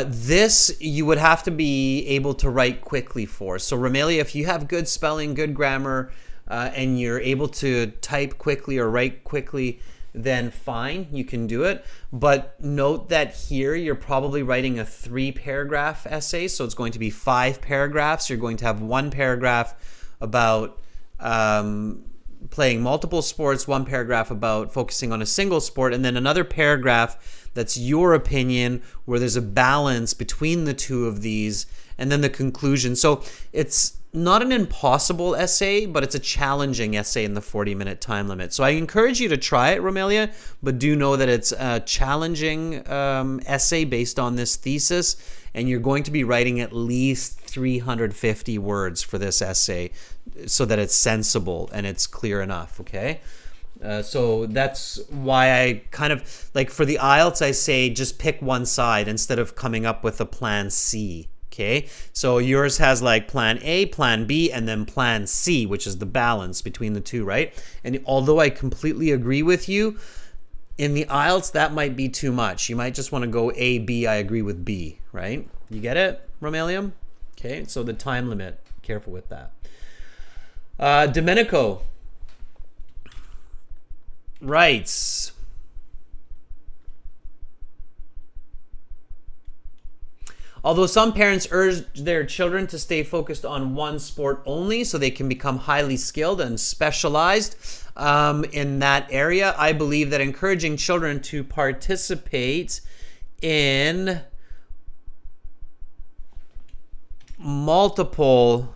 This you would have to be able to write quickly for. So Romelia, if you have good spelling, good grammar, and you're able to type quickly or write quickly, then fine, you can do it. But note that here you're probably writing a 3-paragraph essay, so it's going to be 5 paragraphs. You're going to have 1 paragraph about playing multiple sports, 1 paragraph about focusing on a single sport, and then another paragraph that's your opinion where there's a balance between the two of these, and then the conclusion. So it's not an impossible essay, but it's a challenging essay in the 40-minute time limit. So I encourage you to try it, Romelia, but do know that it's a challenging essay based on this thesis, and you're going to be writing at least 350 words for this essay so that it's sensible and it's clear enough, okay? So that's why I kind of, like for the IELTS, I say just pick one side instead of coming up with a plan C. Okay, so yours has like plan A, plan B, and then plan C, which is the balance between the two, right? And although I completely agree with you, in the IELTS, that might be too much. You might just want to go A, B, I agree with B, right? You get it, Romelium? Okay, so the time limit, careful with that. Domenico writes, although some parents urge their children to stay focused on one sport only so they can become highly skilled and specialized in that area, I believe that encouraging children to participate in multiple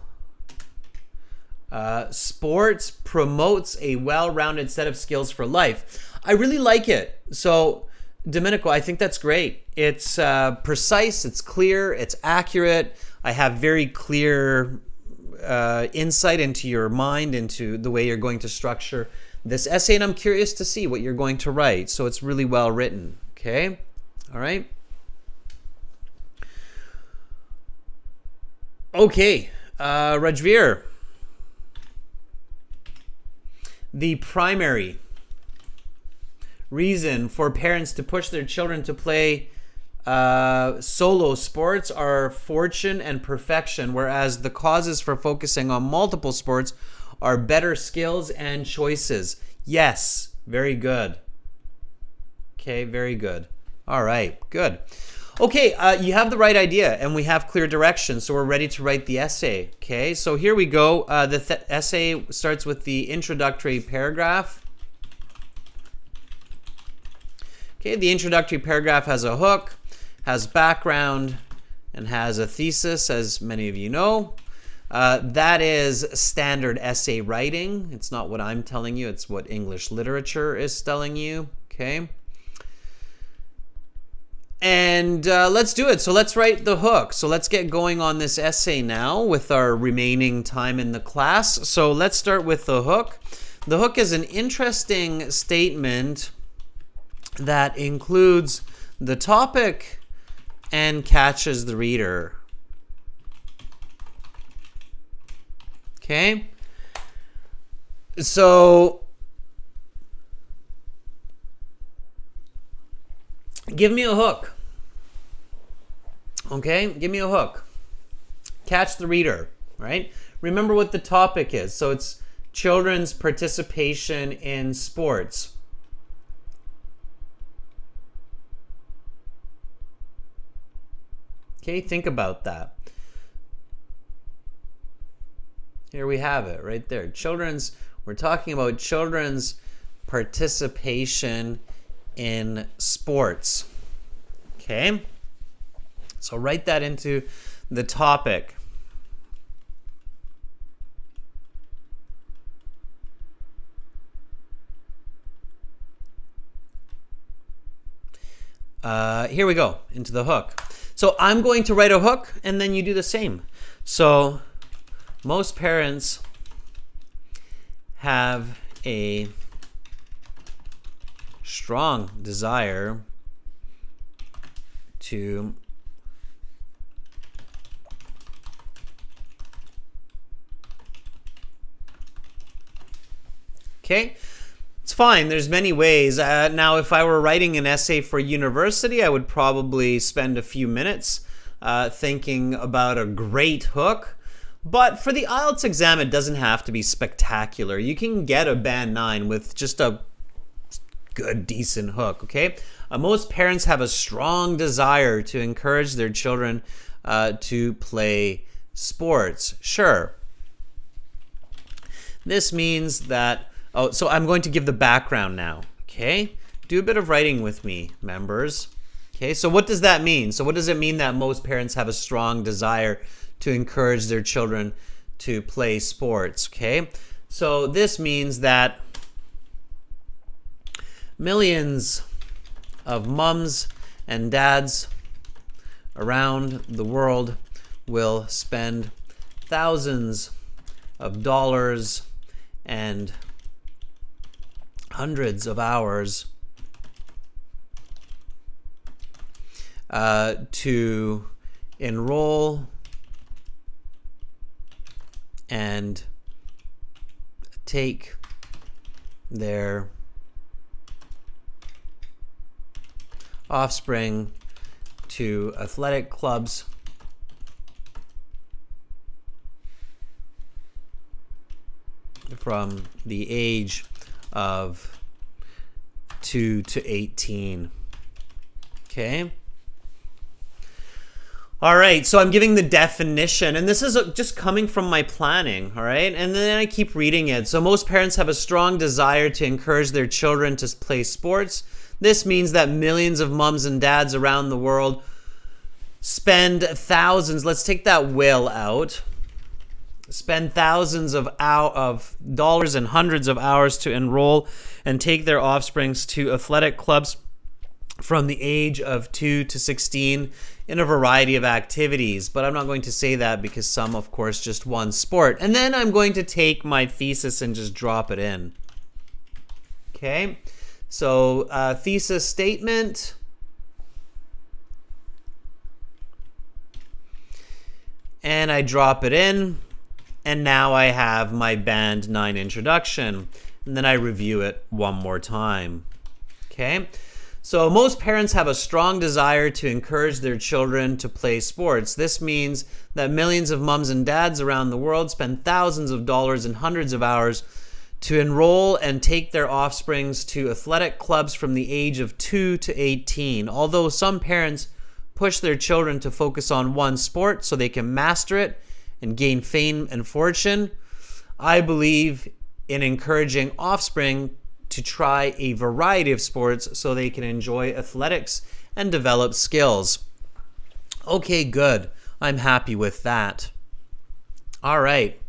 sports promotes a well-rounded set of skills for life. I really like it. So Domenico, I think that's great. It's precise, it's clear, it's accurate. I have very clear insight into your mind, into the way you're going to structure this essay, and I'm curious to see what you're going to write. So it's really well written, okay? All right? Okay, Rajveer. The primary reason for parents to push their children to play solo sports are fortune and perfection, whereas the causes for focusing on multiple sports are better skills and choices. Yes, very good. Okay, very good. All right, good. Okay, you have the right idea, and we have clear direction, so we're ready to write the essay. Okay, so here we go. The essay starts with the introductory paragraph. Okay, the introductory paragraph has a hook, has background, and has a thesis, as many of you know. That is standard essay writing. It's not what I'm telling you, it's what English literature is telling you. Okay. And let's do it. So let's write the hook. So let's get going on this essay now with our remaining time in the class. So let's start with the hook. The hook is an interesting statement that includes the topic and catches the reader. Okay? So give me a hook. Okay? Give me a hook. Catch the reader, right? Remember what the topic is. So it's children's participation in sports. Okay, think about that. Here we have it right there. We're talking about children's participation in sports. Okay? So write that into the topic. Here we go, into the hook. So I'm going to write a hook, and then you do the same. So most parents have a strong desire to okay, it's fine. There's many ways. Now, if I were writing an essay for university, I would probably spend a few minutes thinking about a great hook. But for the IELTS exam, it doesn't have to be spectacular. You can get a band 9 with just a good, decent hook, okay? Most parents have a strong desire to encourage their children to play sports. Sure. This means that, so I'm going to give the background now, okay? Do a bit of writing with me, members. Okay, so what does that mean? So what does it mean that most parents have a strong desire to encourage their children to play sports, okay? So this means that millions of mums and dads around the world will spend thousands of dollars and hundreds of hours to enroll and take their offspring to athletic clubs from the age of 2 to 18. Okay? All right, so I'm giving the definition, and this is just coming from my planning, all right? And then I keep reading it. So most parents have a strong desire to encourage their children to play sports. This means that millions of moms and dads around the world spend thousands, let's take that will out, spend thousands of dollars and hundreds of hours to enroll and take their offsprings to athletic clubs from the age of 2 to 16 in a variety of activities. But I'm not going to say that because some, of course, just one sport. And then I'm going to take my thesis and just drop it in. Okay, so thesis statement. And I drop it in. And now I have my Band 9 introduction. And then I review it one more time. Okay. So most parents have a strong desire to encourage their children to play sports. This means that millions of moms and dads around the world spend thousands of dollars and hundreds of hours to enroll and take their offsprings to athletic clubs from the age of 2 to 18. Although some parents push their children to focus on one sport so they can master it and gain fame and fortune, I believe in encouraging offspring to try a variety of sports so they can enjoy athletics and develop skills. Okay, good. I'm happy with that. All right.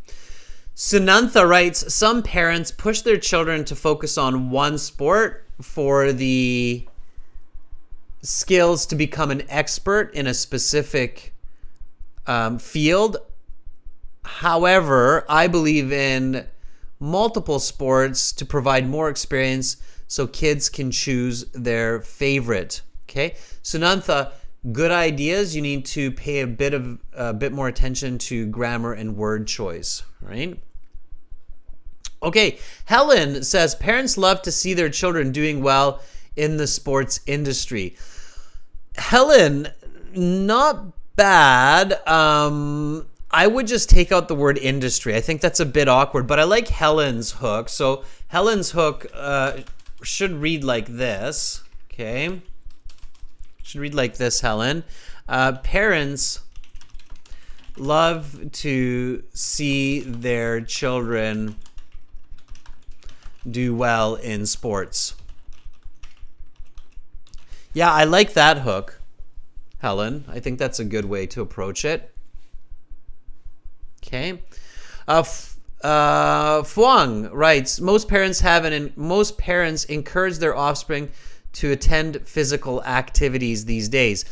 Sunantha writes, some parents push their children to focus on one sport for the skills to become an expert in a specific field. However, I believe in multiple sports to provide more experience so kids can choose their favorite. Okay, Sunantha, good ideas. You need to pay a bit more attention to grammar and word choice, right? Okay, Helen says parents love to see their children doing well in the sports industry. Helen, not bad. I would just take out the word industry. I think that's a bit awkward, but I like Helen's hook. So Helen's hook should read like this. Okay. Should read like this, Helen. Parents love to see their children do well in sports. Yeah, I like that hook, Helen. I think that's a good way to approach it. Okay. Fuang writes, most parents encourage their offspring to attend physical activities these days.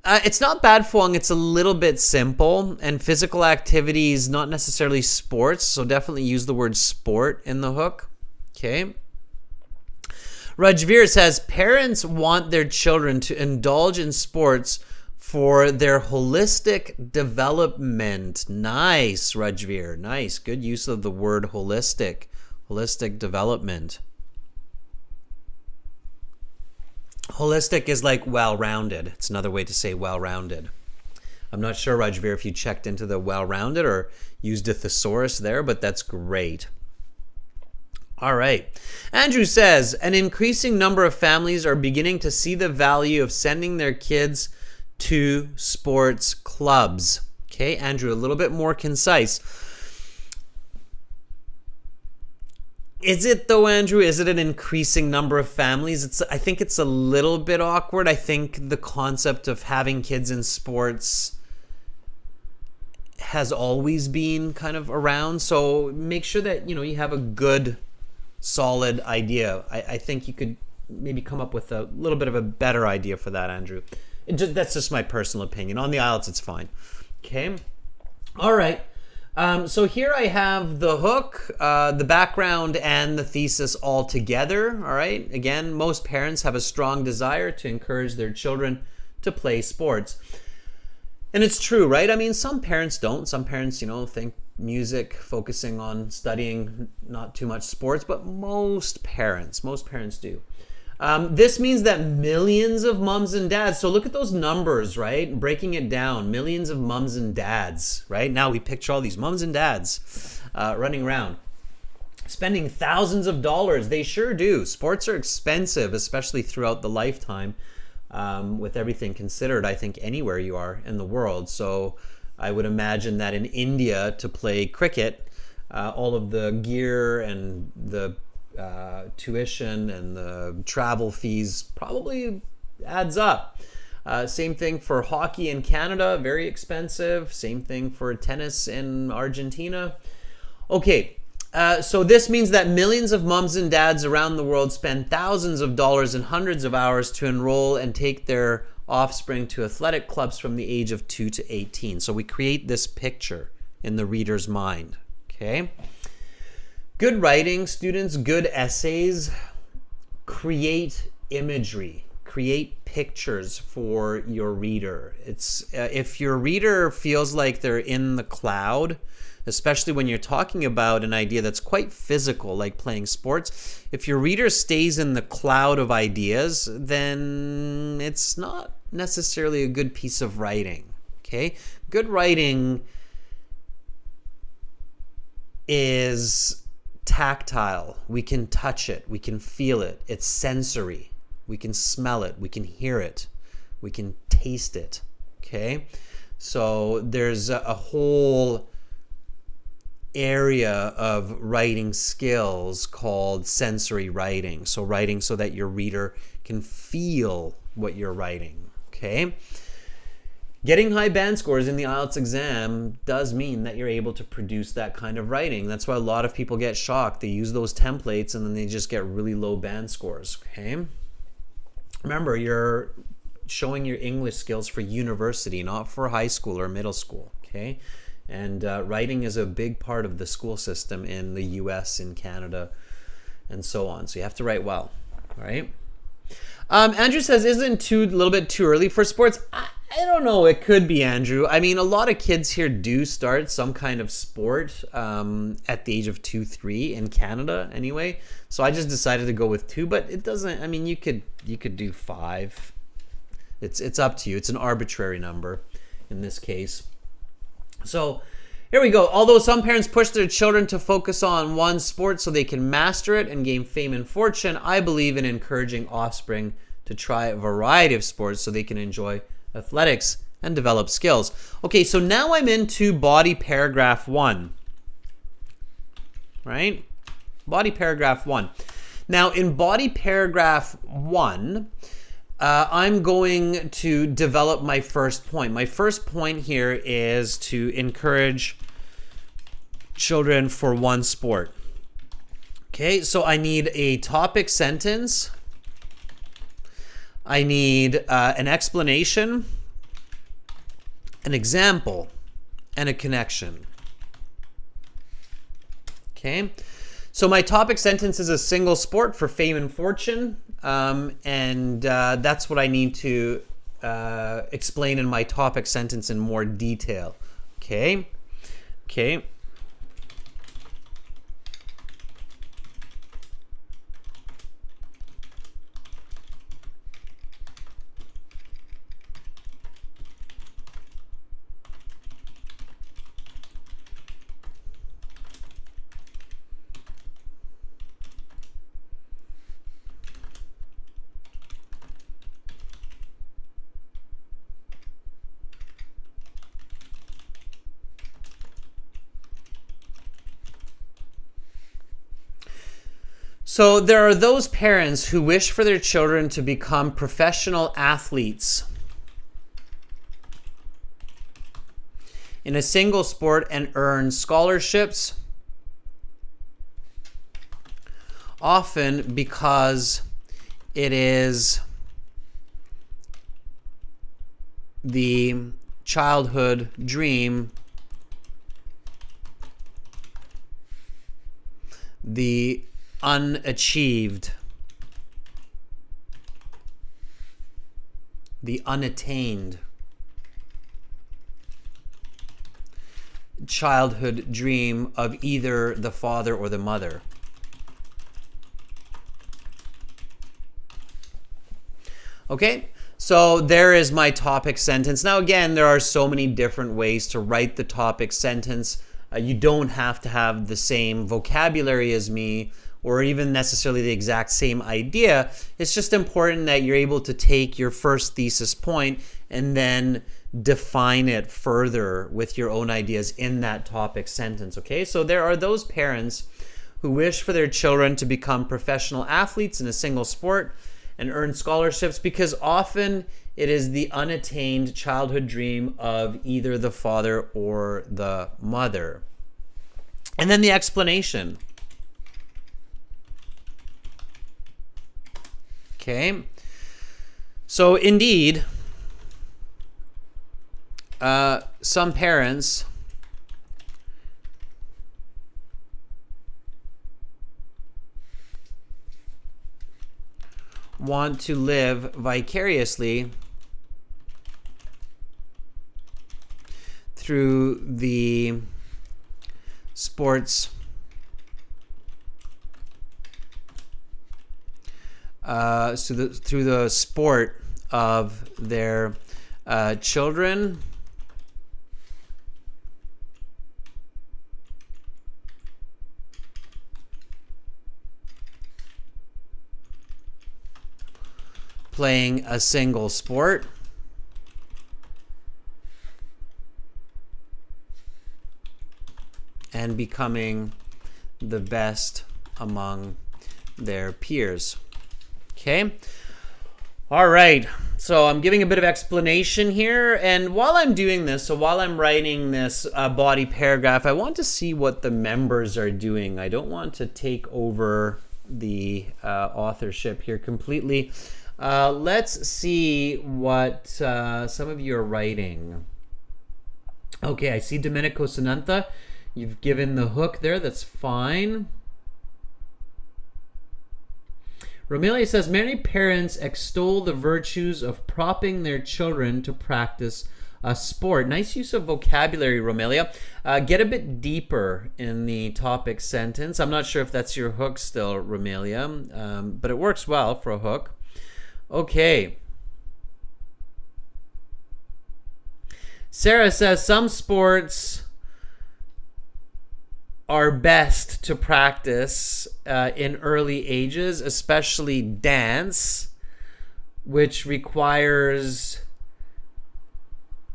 It's not bad, Fuang. It's a little bit simple, and physical activities, not necessarily sports, so definitely use the word sport in the hook. Okay. Rajveer says, parents want their children to indulge in sports for their holistic development. Nice, Rajveer. Nice. Good use of the word holistic. Holistic development. Holistic is like well-rounded. It's another way to say well-rounded. I'm not sure, Rajveer, if you checked into the well-rounded or used a thesaurus there, but that's great. All right. Andrew says, an increasing number of families are beginning to see the value of sending their kids to sports clubs. Okay, Andrew, a little bit more concise. Is it though, Andrew? Is it an increasing number of families? I think it's a little bit awkward. I think the concept of having kids in sports has always been kind of around. So make sure that, you have a good, solid idea. I think you could maybe come up with a little bit of a better idea for that, Andrew. That's just my personal opinion. On the IELTS, it's fine. Okay. All right. So here I have the hook, the background, and the thesis all together. All right. Again, most parents have a strong desire to encourage their children to play sports. And it's true, right? I mean, some parents don't. Some parents, think music, focusing on studying, not too much sports, but most parents do. This means that millions of moms and dads, so look at those numbers, right? Breaking it down, millions of moms and dads, right? Now we picture all these moms and dads running around, spending thousands of dollars. They sure do. Sports are expensive, especially throughout the lifetime, with everything considered, I think, anywhere you are in the world. So I would imagine that in India, to play cricket, all of the gear and the tuition and the travel fees probably adds up. Same thing for hockey in Canada, very expensive. Same thing for tennis in Argentina. Okay, so this means that millions of moms and dads around the world spend thousands of dollars and hundreds of hours to enroll and take their offspring to athletic clubs from the age of 2 to 18. So we create this picture in the reader's mind. Okay. Good writing, students, good essays, create imagery, create pictures for your reader. It's if your reader feels like they're in the cloud, especially when you're talking about an idea that's quite physical, like playing sports, if your reader stays in the cloud of ideas, then it's not necessarily a good piece of writing. Okay? Good writing is tactile. We can touch it. We can feel it. It's sensory. We can smell it. We can hear it. We can taste it. Okay? So there's a whole area of writing skills called sensory writing. So writing so that your reader can feel what you're writing. Okay? Getting high band scores in the IELTS exam does mean that you're able to produce that kind of writing. That's why a lot of people get shocked. They use those templates and then they just get really low band scores. Okay? Remember, you're showing your English skills for university, not for high school or middle school. Okay? And writing is a big part of the school system in the US, in Canada, and so on. So you have to write well. All right? Andrew says, isn't a little bit too early for sports? I don't know. It could be, Andrew. I mean, a lot of kids here do start some kind of sport at the age of 2, 3 in Canada anyway. So I just decided to go with 2, but it doesn't, I mean, you could do 5. It's up to you. It's an arbitrary number in this case. So here we go. Although some parents push their children to focus on one sport so they can master it and gain fame and fortune, I believe in encouraging offspring to try a variety of sports so they can enjoy athletics and develop skills. Okay, so now I'm into body paragraph 1. Right? Body paragraph 1. Now in body paragraph 1, I'm going to develop my first point. My first point here is to encourage children for one sport. Okay, so I need a topic sentence. I need an explanation, an example, and a connection. Okay, so my topic sentence is a single sport for fame and fortune. And that's what I need to explain in my topic sentence in more detail. Okay. So there are those parents who wish for their children to become professional athletes in a single sport and earn scholarships, often because it is the childhood dream, the unachieved, the unattained childhood dream of either the father or the mother. Okay, so there is my topic sentence. Now again, there are so many different ways to write the topic sentence. You don't have to have the same vocabulary as me or even necessarily the exact same idea. It's just important that you're able to take your first thesis point and then define it further with your own ideas in that topic sentence. Okay, so there are those parents who wish for their children to become professional athletes in a single sport and earn scholarships because often it is the unattained childhood dream of either the father or the mother. And then the explanation. Okay, so indeed, some parents want to live vicariously through the sports through the sport of their children, playing a single sport, and becoming the best among their peers. Okay. All right. So I'm giving a bit of explanation here. And while I'm doing this, so while I'm writing this body paragraph, I want to see what the members are doing. I don't want to take over the authorship here completely. Let's see what some of you are writing. Okay, I see Domenico Sananta. You've given the hook there. That's fine. Romelia says, many parents extol the virtues of propping their children to practice a sport. Nice use of vocabulary, Romelia. Get a bit deeper in the topic sentence. I'm not sure if that's your hook still, Romelia, but it works well for a hook. Okay. Sarah says, some sports are best to practice in early ages, especially dance, which requires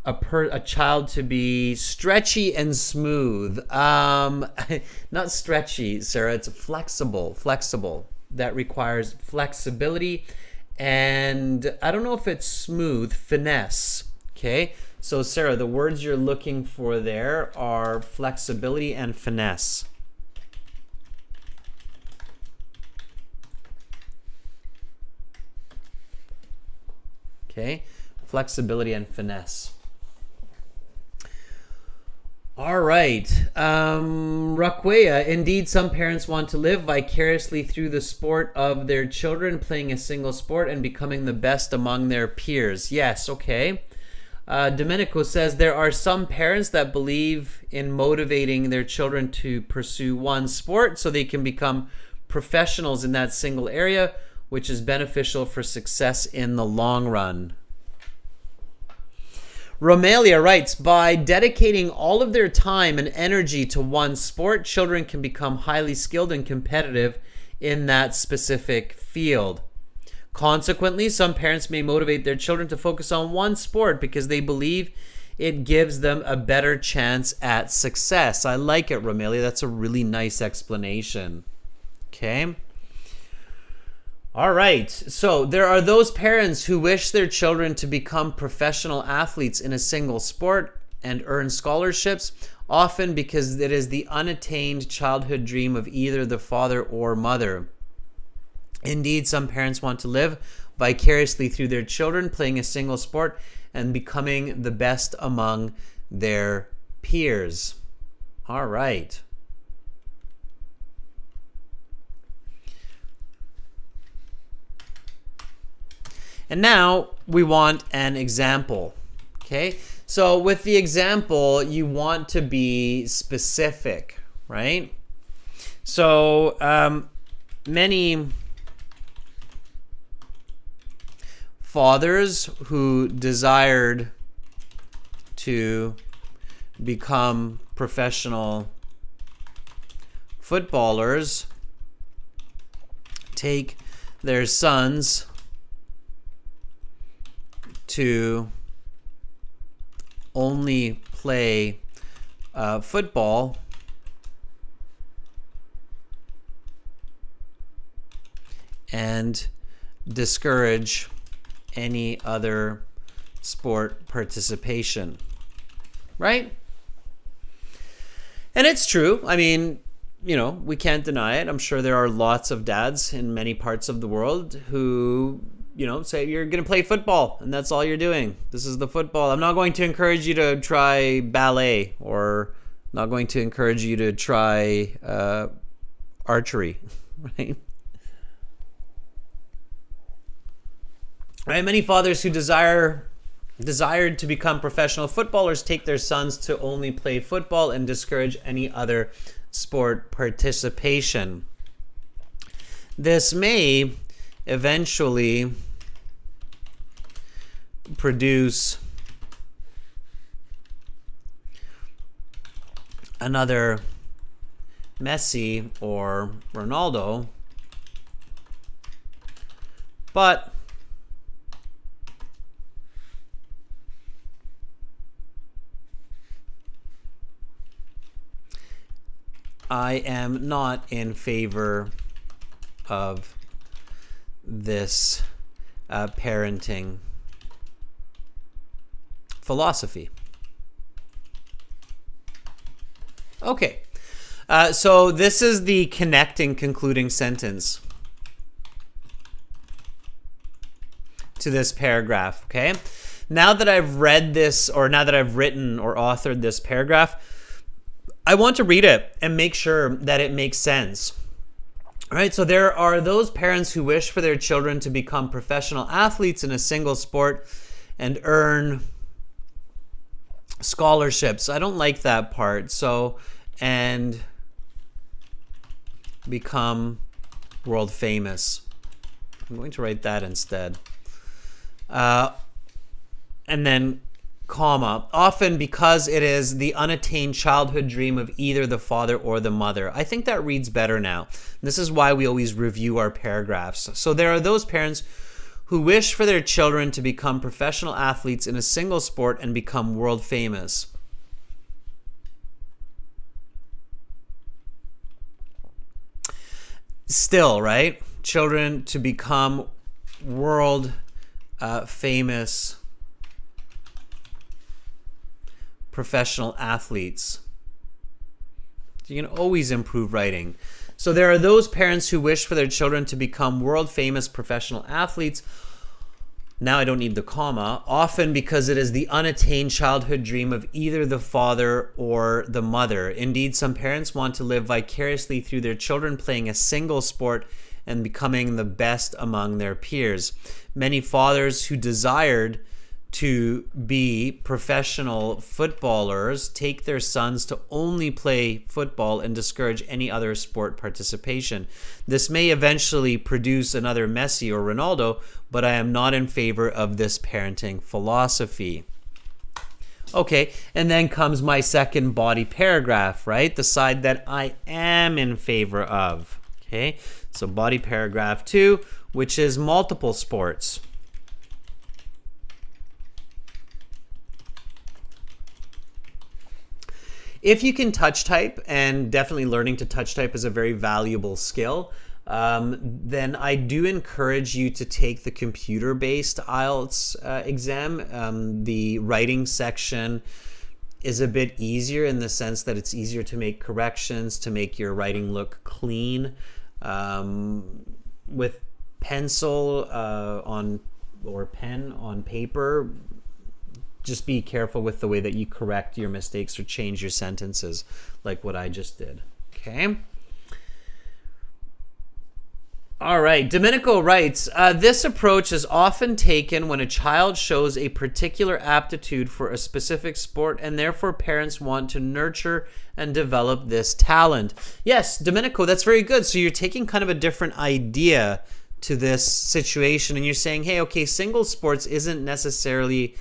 a child to be stretchy and smooth. Not stretchy, Sarah, it's flexible. That requires flexibility, and I don't know if it's smooth, finesse. Okay, so Sarah, the words you're looking for there are flexibility and finesse. Okay, flexibility and finesse. All right, Raquea, indeed some parents want to live vicariously through the sport of their children, playing a single sport and becoming the best among their peers. Yes, okay. Domenico says there are some parents that believe in motivating their children to pursue one sport so they can become professionals in that single area, which is beneficial for success in the long run. Romelia writes, by dedicating all of their time and energy to one sport, children can become highly skilled and competitive in that specific field. Consequently, some parents may motivate their children to focus on one sport because they believe it gives them a better chance at success. I like it, Romelia. That's a really nice explanation. Okay. All right. So there are those parents who wish their children to become professional athletes in a single sport and earn scholarships, often because it is the unattained childhood dream of either the father or mother. Indeed, some parents want to live vicariously through their children, playing a single sport and becoming the best among their peers. All right. And now we want an example. Okay, so with the example, you want to be specific, right? So many fathers who desired to become professional footballers take their sons to only play football and discourage any other sport participation, right? And it's true. I mean, you know, we can't deny it. I'm sure there are lots of dads in many parts of the world who, you know, say you're going to play football and that's all you're doing. This is the football. I'm not going to encourage you to try ballet, or not going to encourage you to try archery, right? Right? Many fathers who desired to become professional footballers take their sons to only play football and discourage any other sport participation. This may eventually produce another Messi or Ronaldo, but I am not in favor of this parenting philosophy. Okay, so this is the connecting concluding sentence to this paragraph, okay? Now that I've read this, or now that I've written or authored this paragraph, I want to read it and make sure that it makes sense. All right, so there are those parents who wish for their children to become professional athletes in a single sport and earn scholarships. I don't like that part. So, and become world famous. I'm going to write that instead. And then comma, often because it is the unattained childhood dream of either the father or the mother. I think that reads better now. This is why we always review our paragraphs. So there are those parents who wish for their children to become professional athletes in a single sport and become world famous. Still, right? Children to become world famous professional athletes. You can always improve writing. So there are those parents who wish for their children to become world famous professional athletes. Now I don't need the comma. Often because it is the unattained childhood dream of either the father or the mother. Indeed, some parents want to live vicariously through their children playing a single sport and becoming the best among their peers. Many fathers who desired to be professional footballers take their sons to only play football and discourage any other sport participation. This may eventually produce another Messi or Ronaldo, but I am not in favor of this parenting philosophy. Okay, and then comes my second body paragraph, right? The side that I am in favor of. Okay, so body paragraph 2, which is multiple sports. If you can touch type, and definitely learning to touch type is a very valuable skill, then I do encourage you to take the computer-based IELTS exam. The writing section is a bit easier in the sense that it's easier to make corrections, to make your writing look clean. With pencil or pen on paper, just be careful with the way that you correct your mistakes or change your sentences, like what I just did. Okay. All right, Domenico writes, this approach is often taken when a child shows a particular aptitude for a specific sport, and therefore parents want to nurture and develop this talent. Yes, Domenico, that's very good. So you're taking kind of a different idea to this situation, and you're saying, hey, okay, single sports isn't necessarily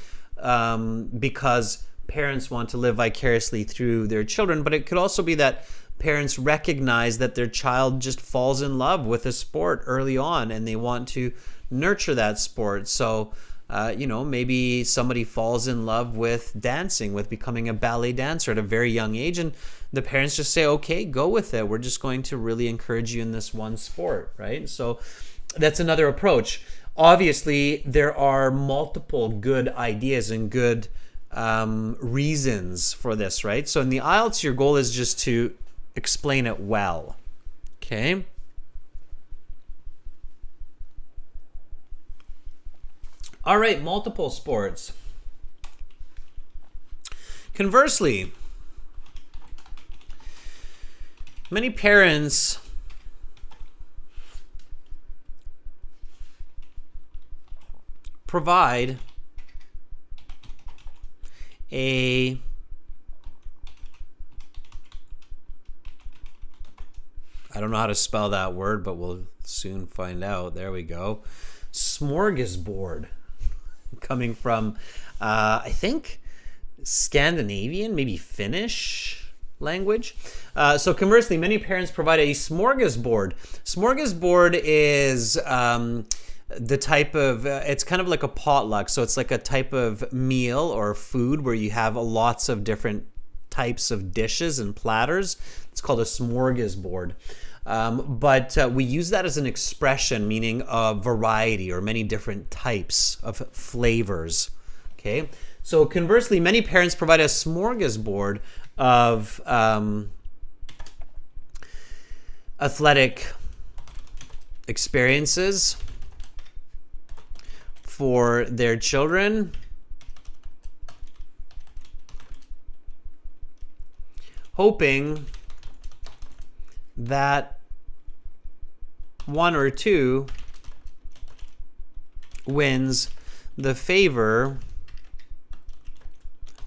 because parents want to live vicariously through their children, but it could also be that parents recognize that their child just falls in love with a sport early on and they want to nurture that sport. So, maybe somebody falls in love with dancing, with becoming a ballet dancer at a very young age, and the parents just say, okay, go with it. We're just going to really encourage you in this one sport, right? So that's another approach. Obviously, there are multiple good ideas and good reasons for this, right? So in the IELTS, your goal is just to explain it well. Okay. All right, multiple sports. Conversely, many parents provide I don't know how to spell that word, but we'll soon find out. There we go. Smorgasbord, coming from, I think, Scandinavian, maybe Finnish language. So conversely, many parents provide a smorgasbord. Smorgasbord is the type of, it's kind of like a potluck. So it's like a type of meal or food where you have lots of different types of dishes and platters. It's called a smorgasbord. But we use that as an expression meaning a variety or many different types of flavors. Okay, so conversely, many parents provide a smorgasbord of athletic experiences for their children, hoping that one or two wins the favor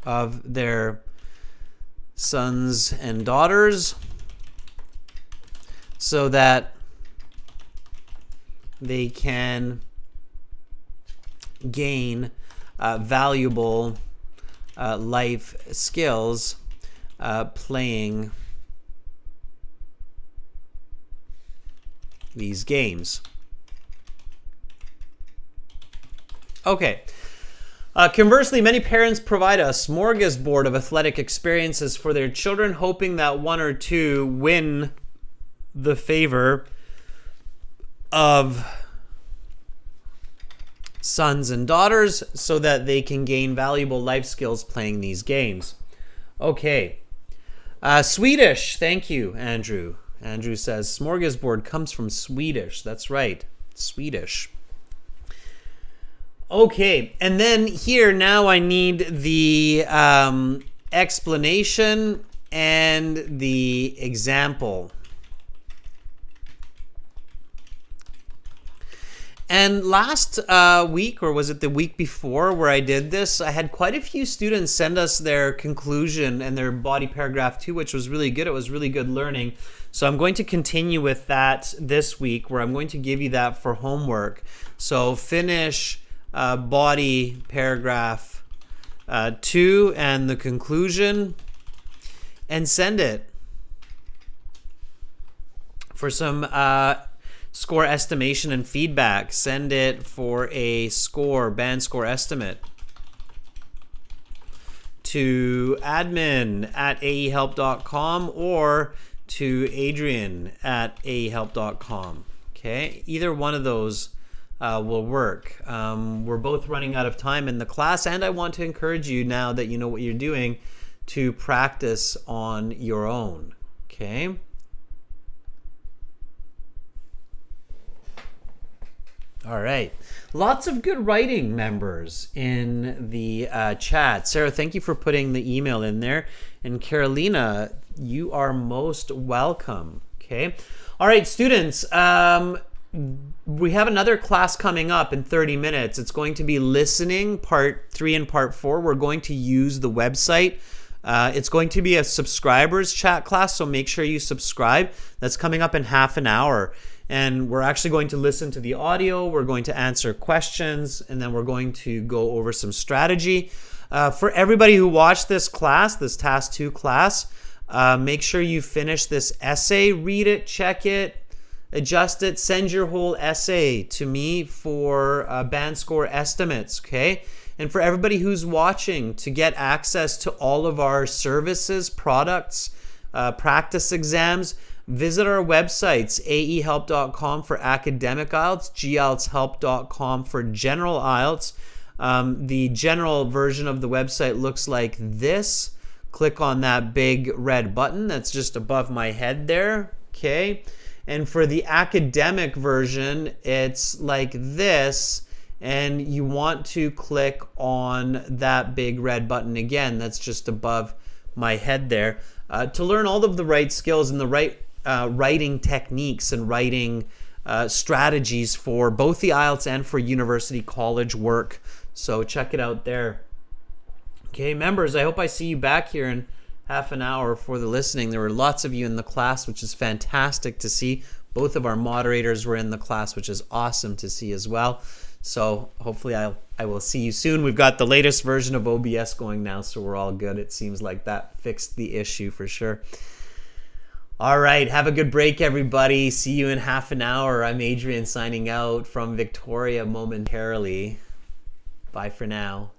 of their sons and daughters so that they can gain valuable life skills playing these games. Okay. Conversely, many parents provide a smorgasbord of athletic experiences for their children, hoping that one or two win the favor of sons and daughters so that they can gain valuable life skills playing these games. Okay. Swedish. Thank you, Andrew. Andrew says smorgasbord comes from Swedish. That's right. Swedish. Okay. And then here now I need the explanation and the example. And last week, or was it the week before where I did this, I had quite a few students send us their conclusion and their body paragraph too, which was really good. It was really good learning. So I'm going to continue with that this week, where I'm going to give you that for homework. So finish body paragraph 2 and the conclusion and send it for some score estimation and feedback. Send it for a score, band score estimate, to admin@aehelp.com or to adrian@aehelp.com. Okay, either one of those will work. We're both running out of time in the class, and I want to encourage you, now that you know what you're doing, to practice on your own. Okay? All right. Lots of good writing members in the chat. Sarah, thank you for putting the email in there. And Carolina, you are most welcome. Okay. All right, students. We have another class coming up in 30 minutes. It's going to be listening, part 3 and part 4. We're going to use the website. It's going to be a subscribers chat class, so make sure you subscribe. That's coming up in half an hour. And we're actually going to listen to the audio, we're going to answer questions, and then we're going to go over some strategy. For everybody who watched this class, this Task 2 class, make sure you finish this essay, read it, check it, adjust it, send your whole essay to me for band score estimates, okay? And for everybody who's watching, to get access to all of our services, products, practice exams, visit our websites, aehelp.com for academic IELTS, geltshelp.com for general IELTS. The general version of the website looks like this. Click on that big red button that's just above my head there, okay? And for the academic version, it's like this, and you want to click on that big red button again that's just above my head there to learn all of the right skills and the right writing techniques and writing strategies for both the IELTS and for university college work. So check it out there. Okay, members, I hope I see you back here in half an hour for the listening. There were lots of you in the class, which is fantastic to see. Both of our moderators were in the class, which is awesome to see as well. So hopefully I will see you soon. We've got the latest version of OBS going now, so we're all good. It seems like that fixed the issue for sure. All right, have a good break, everybody. See you in half an hour. I'm Adrian signing out from Victoria momentarily. Bye for now.